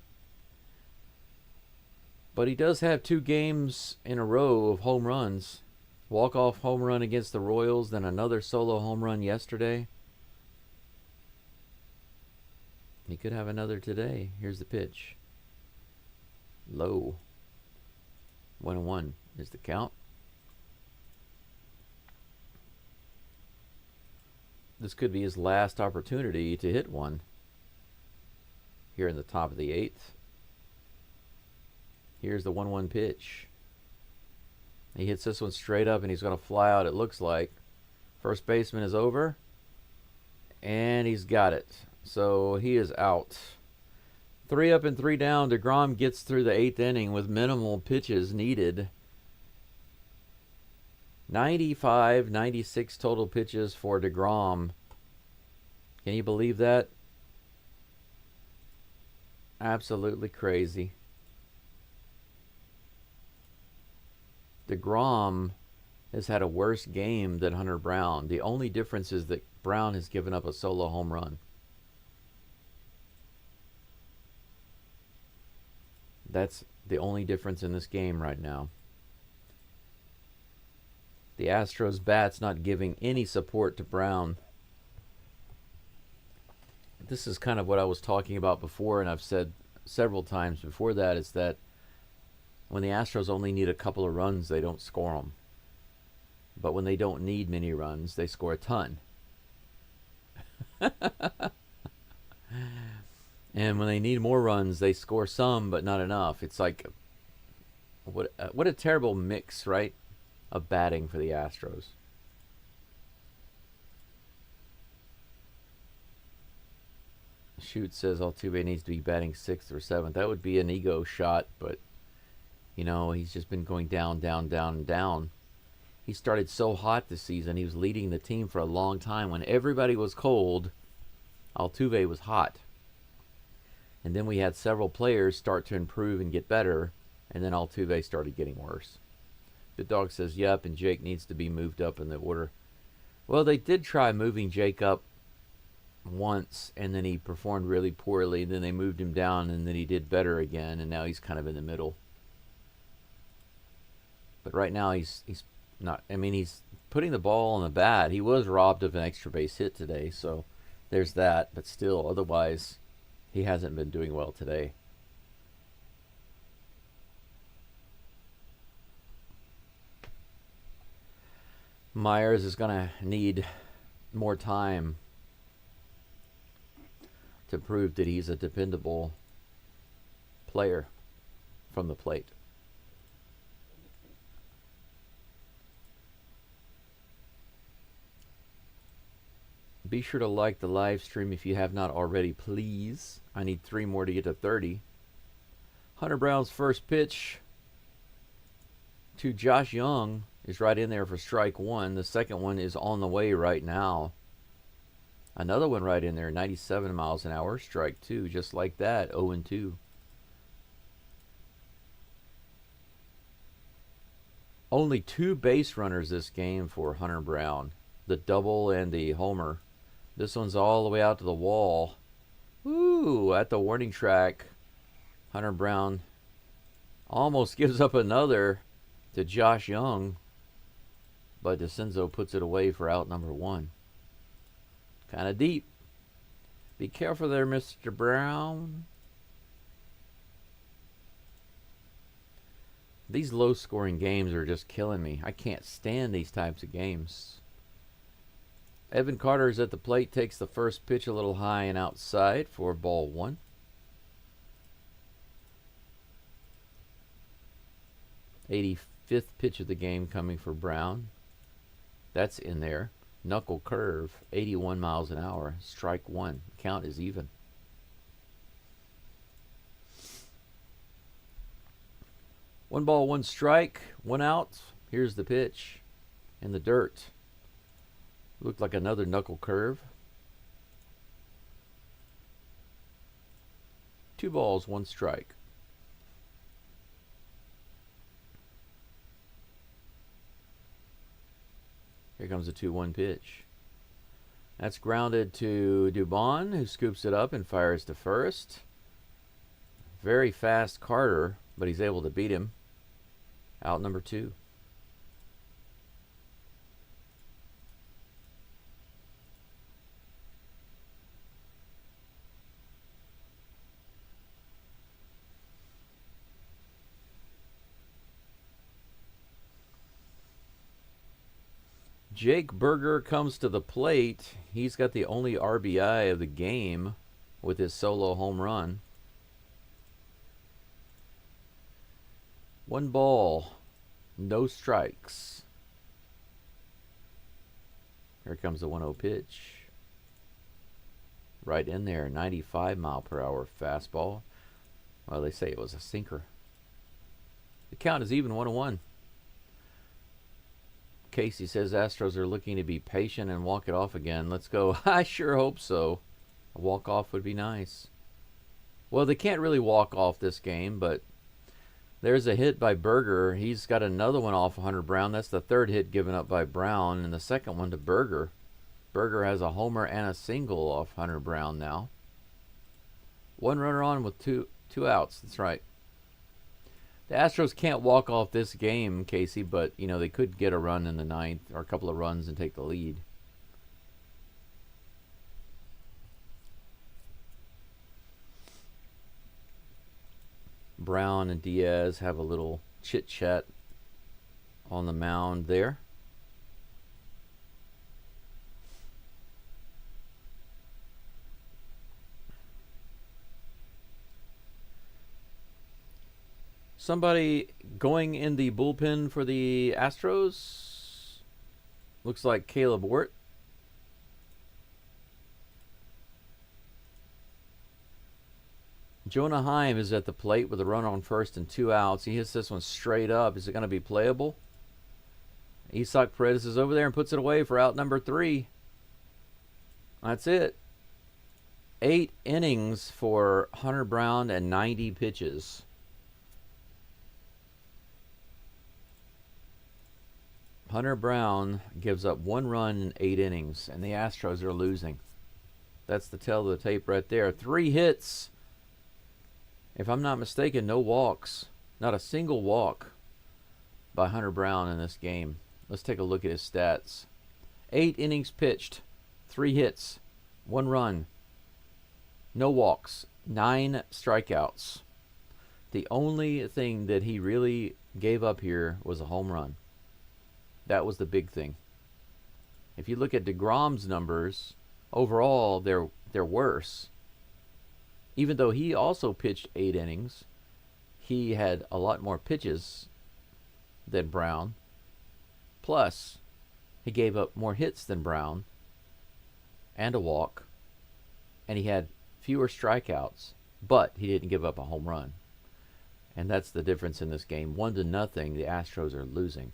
But he does have 2 games in a row of home runs. Walk-off home run against the Royals, then another solo home run yesterday. He could have another today. Here's the pitch. Low. 1-1 is the count. This could be his last opportunity to hit one. Here in the top of the 8th. Here's the 1-1 pitch. He hits this one straight up and he's going to fly out, it looks like. First baseman is over. And he's got it. So he is out. 3 up and 3 down. DeGrom gets through the 8th inning with minimal pitches needed. 95, 96 total pitches for DeGrom. Can you believe that? Absolutely crazy. DeGrom has had a worse game than Hunter Brown. The only difference is that Brown has given up a solo home run. That's the only difference in this game right now. The Astros bat's not giving any support to Brown. This is kind of what I was talking about before, and I've said several times before that, is that when the Astros only need a couple of runs, they don't score them. But when they don't need many runs, they score a ton. And when they need more runs, they score some, but not enough. It's like, what a terrible mix, right, of batting for the Astros. Shoot says Altuve needs to be batting 6th or 7th. That would be an ego shot, but, you know, he's just been going down, down, down, and down. He started so hot this season. He was leading the team for a long time. When everybody was cold, Altuve was hot. And then we had several players start to improve and get better, and then Altuve started getting worse. Good Dog says, yep, and Jake needs to be moved up in the order. Well, they did try moving Jake up once, and then he performed really poorly, and then they moved him down, and then he did better again, and now he's kind of in the middle. But right now he's not, I mean, he's putting the ball on the bat. He was robbed of an extra base hit today, so there's that, but still, otherwise, he hasn't been doing well today. Myers is going to need more time to prove that he's a dependable player from the plate. Be sure to like the live stream if you have not already, please. I need 3 more to get to 30. Hunter Brown's first pitch to Josh Young is right in there for strike 1. The second one is on the way right now. Another one right in there, 97 miles an hour, strike 2, just like that, 0-2. Only 2 base runners this game for Hunter Brown. The double and the homer. This one's all the way out to the wall. Ooh, at the warning track. Hunter Brown almost gives up another to Josh Young, but DeCenzo puts it away for out number 1. Kind of deep. Be careful there, Mr. Brown. These low-scoring games are just killing me. I can't stand these types of games. Evan Carter is at the plate, takes the first pitch a little high and outside for ball 1. '85th pitch of the game coming for Brown. That's in there. Knuckle curve, 81 miles an hour, strike 1. Count is even. One ball, one strike, 1 out. Here's the pitch in the dirt. Looked like another knuckle curve. 2 balls, 1 strike. Here comes a 2-1 pitch. That's grounded to Dubon, who scoops it up and fires to first. Very fast Carter, but he's able to beat him. Out number 2. Jake Berger comes to the plate. He's got the only RBI of the game with his solo home run. 1 ball, no strikes. Here comes the 1-0 pitch. Right in there, 95 mile per hour fastball. Well, they say it was a sinker. The count is even, 1-1. Casey says Astros are looking to be patient and walk it off again. Let's go. I sure hope so. A walk-off would be nice. Well, they can't really walk off this game, but there's a hit by Berger. He's got another one off Hunter Brown. That's the 3rd hit given up by Brown, and the second one to Berger. Berger has a homer and a single off Hunter Brown now. 1 runner on with two outs. That's right. The Astros can't walk off this game, Casey, but, you know, they could get a run in the 9th or a couple of runs and take the lead. Brown and Diaz have a little chit-chat on the mound there. Somebody going in the bullpen for the Astros. Looks like Caleb Wirt. Jonah Heim is at the plate with a run on first and 2 outs. He hits this one straight up. Is it going to be playable? Isaac Paredes is over there and puts it away for out number 3. That's it. 8 innings for Hunter Brown and 90 pitches. Hunter Brown gives up 1 run in 8 innings, and the Astros are losing. That's the tell of the tape right there. 3 hits. If I'm not mistaken, no walks. Not a single walk by Hunter Brown in this game. Let's take a look at his stats. 8 innings pitched, 3 hits, 1 run, no walks, 9 strikeouts. The only thing that he really gave up here was a home run. That was the big thing. If you look at DeGrom's numbers, overall they're worse. Even though he also pitched 8 innings, he had a lot more pitches than Brown. Plus, he gave up more hits than Brown. and a walk, and he had fewer strikeouts, but he didn't give up a home run. And that's the difference in this game. 1-0, the Astros are losing.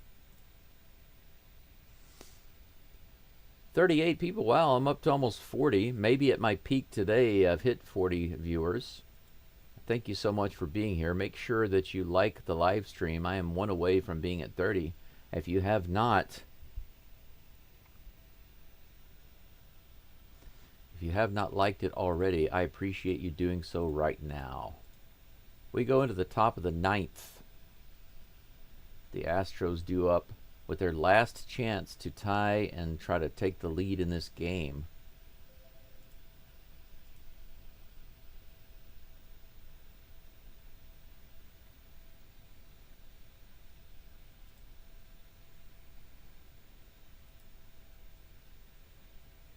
38 people. Wow, I'm up to almost 40. Maybe at my peak today, I've hit 40 viewers. Thank you so much for being here. Make sure that you like the live stream. I am one away from being at 30. If you have not liked it already, I appreciate you doing so right now. We go into the top of the 9th. The Astros due up with their last chance to tie and try to take the lead in this game.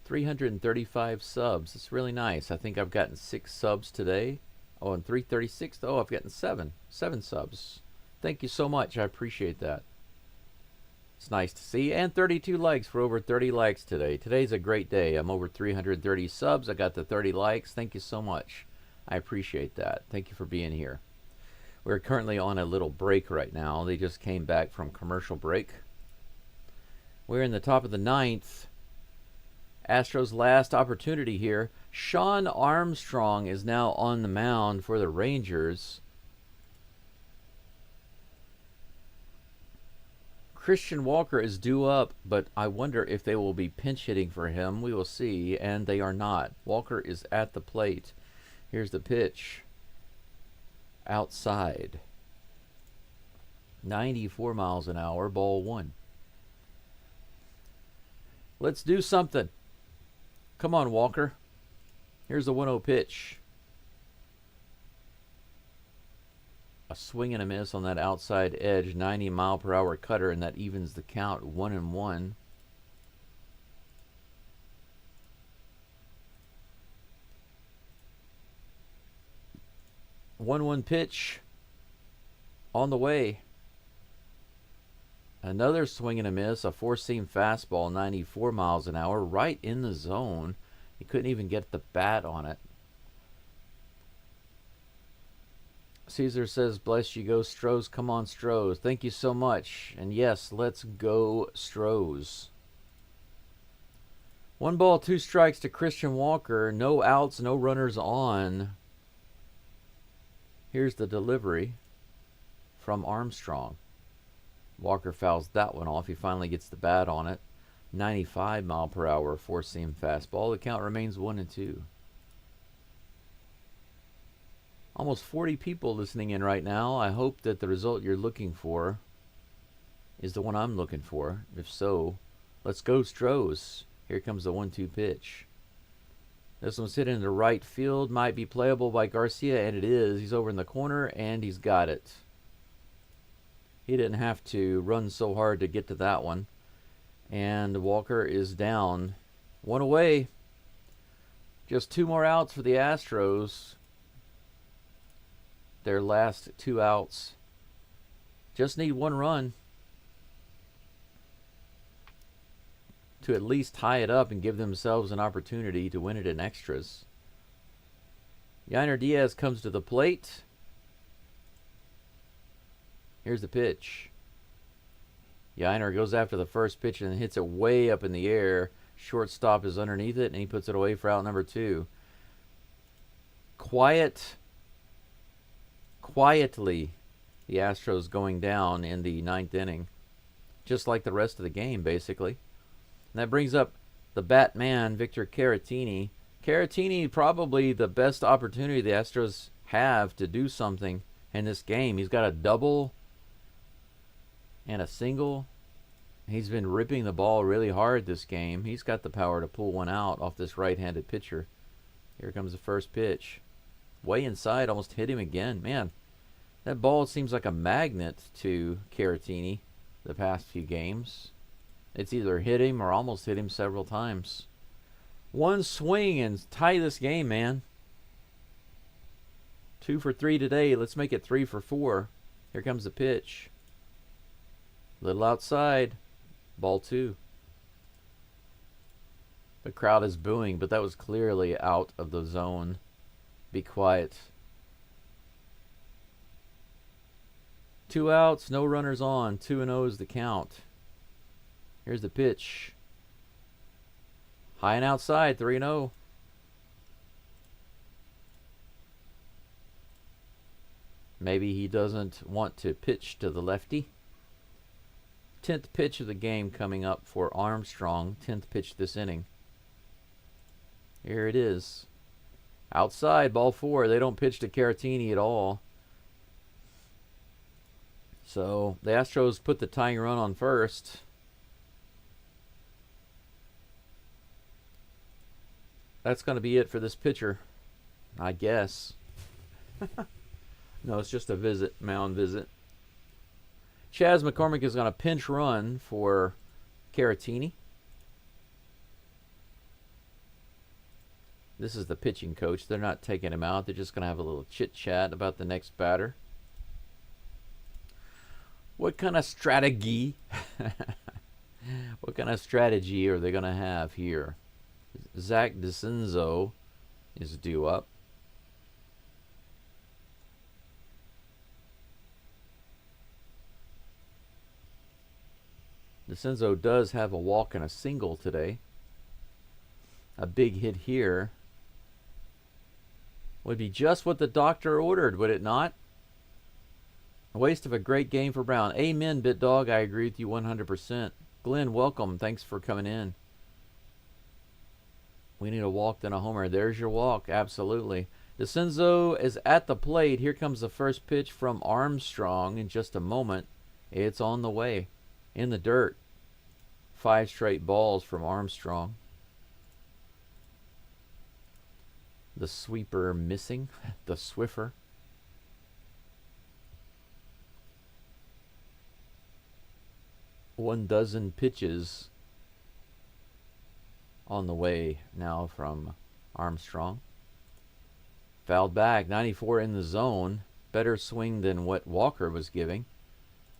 $335 subs. It's really nice. I think I've gotten 6 subs today. Oh, and 336. Oh, I've gotten 7 subs. Thank you so much. I appreciate that. It's nice to see. And 32 likes for over 30 likes today. Today's a great day. I'm over 330 subs. I got the 30 likes. Thank you so much. I appreciate that. Thank you for being here. We're currently on a little break right now. They just came back from commercial break. We're in the top of the 9th. Astros' last opportunity here. Shawn Armstrong is now on the mound for the Rangers. Christian Walker is due up, but I wonder if they will be pinch hitting for him. We will see, and they are not. Walker is at the plate. Here's the pitch. Outside. 94 miles an hour, ball 1. Let's do something. Come on, Walker. Here's the 1-0 pitch. A swing and a miss on that outside edge, 90-mile-per-hour cutter, and that evens the count, 1-1. One pitch on the way. Another swing and a miss, a four-seam fastball, 94 miles an hour, right in the zone. He couldn't even get the bat on it. Caesar says, bless you, Geaux Stros. Come on, Stros. Thank you so much. And yes, let's go Stros. 1 ball, 2 strikes to Christian Walker. No outs, no runners on. Here's the delivery from Armstrong. Walker fouls that one off. He finally gets the bat on it. 95-mile-per-hour four-seam fastball. The count remains 1-2. Almost 40 people listening in right now. I hope that the result you're looking for is the one I'm looking for. If so, let's go Stros. Here comes the 1-2 pitch. This one's hit into right field. Might be playable by Garcia, and it is. He's over in the corner, and he's got it. He didn't have to run so hard to get to that one. And Walker is down. 1 away. Just 2 more outs for the Astros. Their last 2 outs. Just need 1 run to at least tie it up and give themselves an opportunity to win it in extras. Yainer Diaz comes to the plate. Here's the pitch. Yainer goes after the first pitch and hits it way up in the air. Shortstop is underneath it, and he puts it away for out number 2. Quietly, the Astros going down in the 9th inning. Just like the rest of the game, basically. And that brings up the Batman, Victor Caratini. Caratini, probably the best opportunity the Astros have to do something in this game. He's got a double and a single. He's been ripping the ball really hard this game. He's got the power to pull one out off this right-handed pitcher. Here comes the first pitch. Way inside, almost hit him again. Man, that ball seems like a magnet to Caratini the past few games. It's either hit him or almost hit him several times. 1 swing and tie this game, man. 2 for 3 today. Let's make it 3 for 4. Here comes the pitch. Little outside. Ball 2. The crowd is booing, but that was clearly out of the zone. Be quiet. 2 outs, no runners on. 2-0 is the count. Here's the pitch. High and outside, 3-0. Maybe he doesn't want to pitch to the lefty. 10th pitch of the game coming up for Armstrong. 10th pitch this inning. Here it is. Outside, ball 4. They don't pitch to Caratini at all. So the Astros put the tying run on first. That's going to be it for this pitcher, I guess. No, it's just a visit, mound visit. Chas McCormick is going to pinch run for Caratini. This is the pitching coach. They're not taking him out. They're just going to have a little chit-chat about the next batter. What kind of strategy? What kind of strategy are they going to have here? Zach DeCenzo is due up. DeCenzo does have a walk and a single today. A big hit here would be just what the doctor ordered, would it not? A waste of a great game for Brown. Amen, Bit Dog. I agree with you 100%. Glenn, welcome. Thanks for coming in. We need a walk, then a homer. There's your walk. Absolutely. DeCenzo is at the plate. Here comes the first pitch from Armstrong in just a moment. It's on the way. In the dirt. 5 straight balls from Armstrong. The sweeper missing. The Swiffer. One dozen pitches on the way now from Armstrong. Fouled back. 94 in the zone. Better swing than what Walker was giving.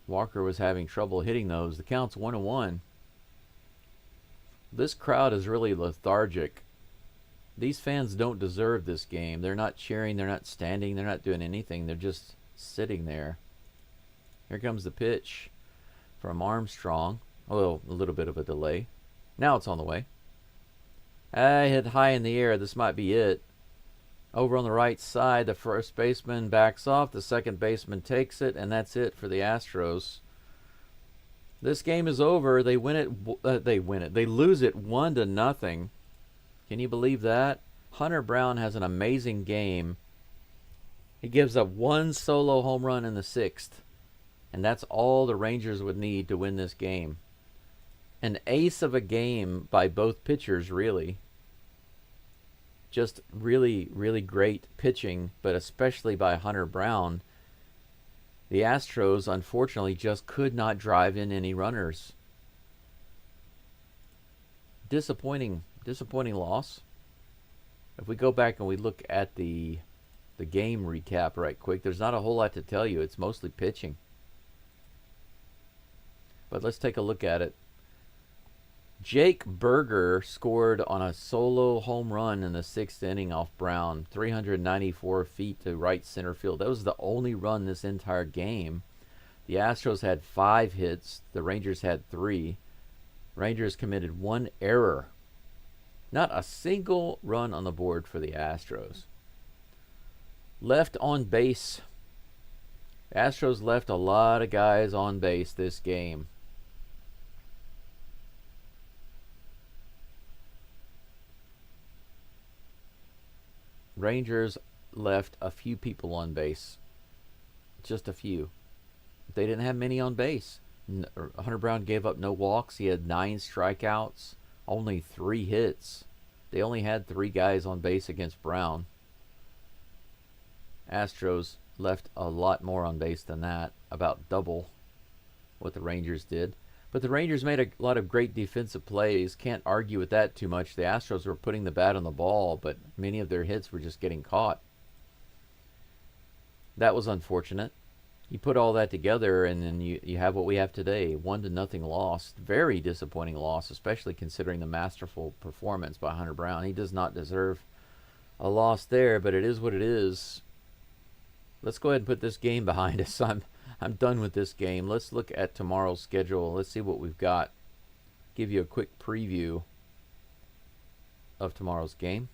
Walker was having trouble hitting those. The count's 1-1. This crowd is really lethargic. These fans don't deserve this game. They're not cheering. They're not standing. They're not doing anything. They're just sitting there. Here comes the pitch from Armstrong. Oh, a little bit of a delay. Now it's on the way. I hit high in the air. This might be it. Over on the right side, the first baseman backs off. The second baseman takes it, and that's it for the Astros. This game is over. They win it. They lose it 1-0. Can you believe that? Hunter Brown has an amazing game. He gives up 1 solo home run in the 6th, and that's all the Rangers would need to win this game. An ace of a game by both pitchers, really. Just really, really great pitching, but especially by Hunter Brown. The Astros, unfortunately, just could not drive in any runners. Disappointing loss. If we go back and we look at the game recap right quick, there's not a whole lot to tell you. It's mostly pitching. But let's take a look at it. Jake Berger scored on a solo home run in the 6th inning off Brown. 394 feet to right center field. That was the only run this entire game. The Astros had 5 hits. The Rangers had 3. Rangers committed 1 error. Not a single run on the board for the Astros. Left on base. Astros left a lot of guys on base this game. Rangers left a few people on base. Just a few. They didn't have many on base. Hunter Brown gave up no walks. He had 9 strikeouts, only 3 hits. They only had 3 guys on base against Brown. Astros left a lot more on base than that, about double what the Rangers did. But the Rangers made a lot of great defensive plays. Can't argue with that too much. The Astros were putting the bat on the ball, but many of their hits were just getting caught. That was unfortunate. You put all that together, and then you have what we have today: 1-0 loss. Very disappointing loss, especially considering the masterful performance by Hunter Brown. He does not deserve a loss there, but it is what it is. Let's go ahead and put this game behind us. I'm done with this game. Let's look at tomorrow's schedule. Let's see what we've got. Give you a quick preview of tomorrow's game.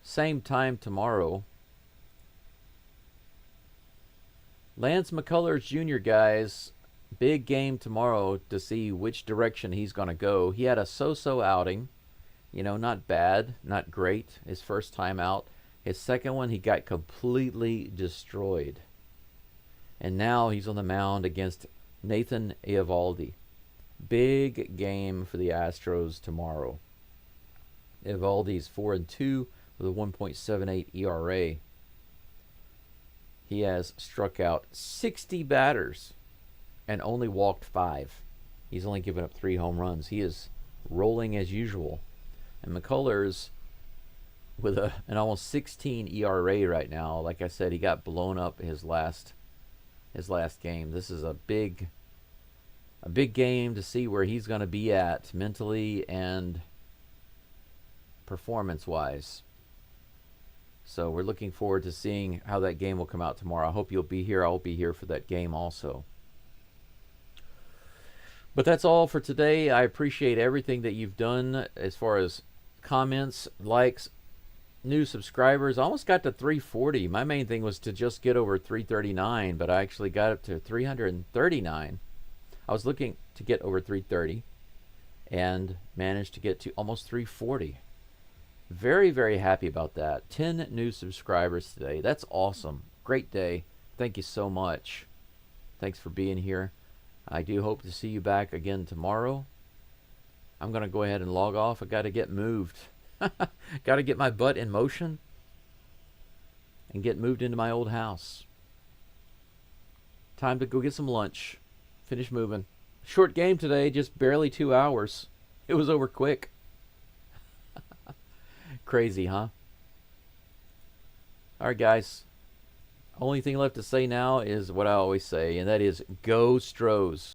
Same time tomorrow. Lance McCullers Jr., guys, big game tomorrow to see which direction he's going to go. He had a so-so outing. Not bad, not great. His first time out. His second one, he got completely destroyed. And now he's on the mound against Nathan Eovaldi. Big game for the Astros tomorrow. Eovaldi's 4-2 with a 1.78 ERA. He has struck out 60 batters and only walked 5. He's only given up 3 home runs. He is rolling as usual. And McCullers with an almost 16 ERA right now. Like I said, he got blown up his last game. This is a big game to see where he's going to be at mentally and performance-wise. So we're looking forward to seeing how that game will come out tomorrow. I hope you'll be here. I'll be here for that game also. But that's all for today. I appreciate everything that you've done as far as comments, likes, new subscribers. I almost got to 340. My main thing was to just get over 339, but I actually got up to 339. I was looking to get over 330 and managed to get to almost 340. Very, very happy about that. 10 new subscribers today. That's awesome. Great day. Thank you so much. Thanks for being here. I do hope to see you back again tomorrow. I'm going to go ahead and log off. I got to get moved. Got to get my butt in motion and get moved into my old house. Time to go get some lunch. Finish moving. Short game today, just barely 2 hours. It was over quick. Crazy, huh? All right, guys. Only thing left to say now is what I always say, and that is Geaux Stros.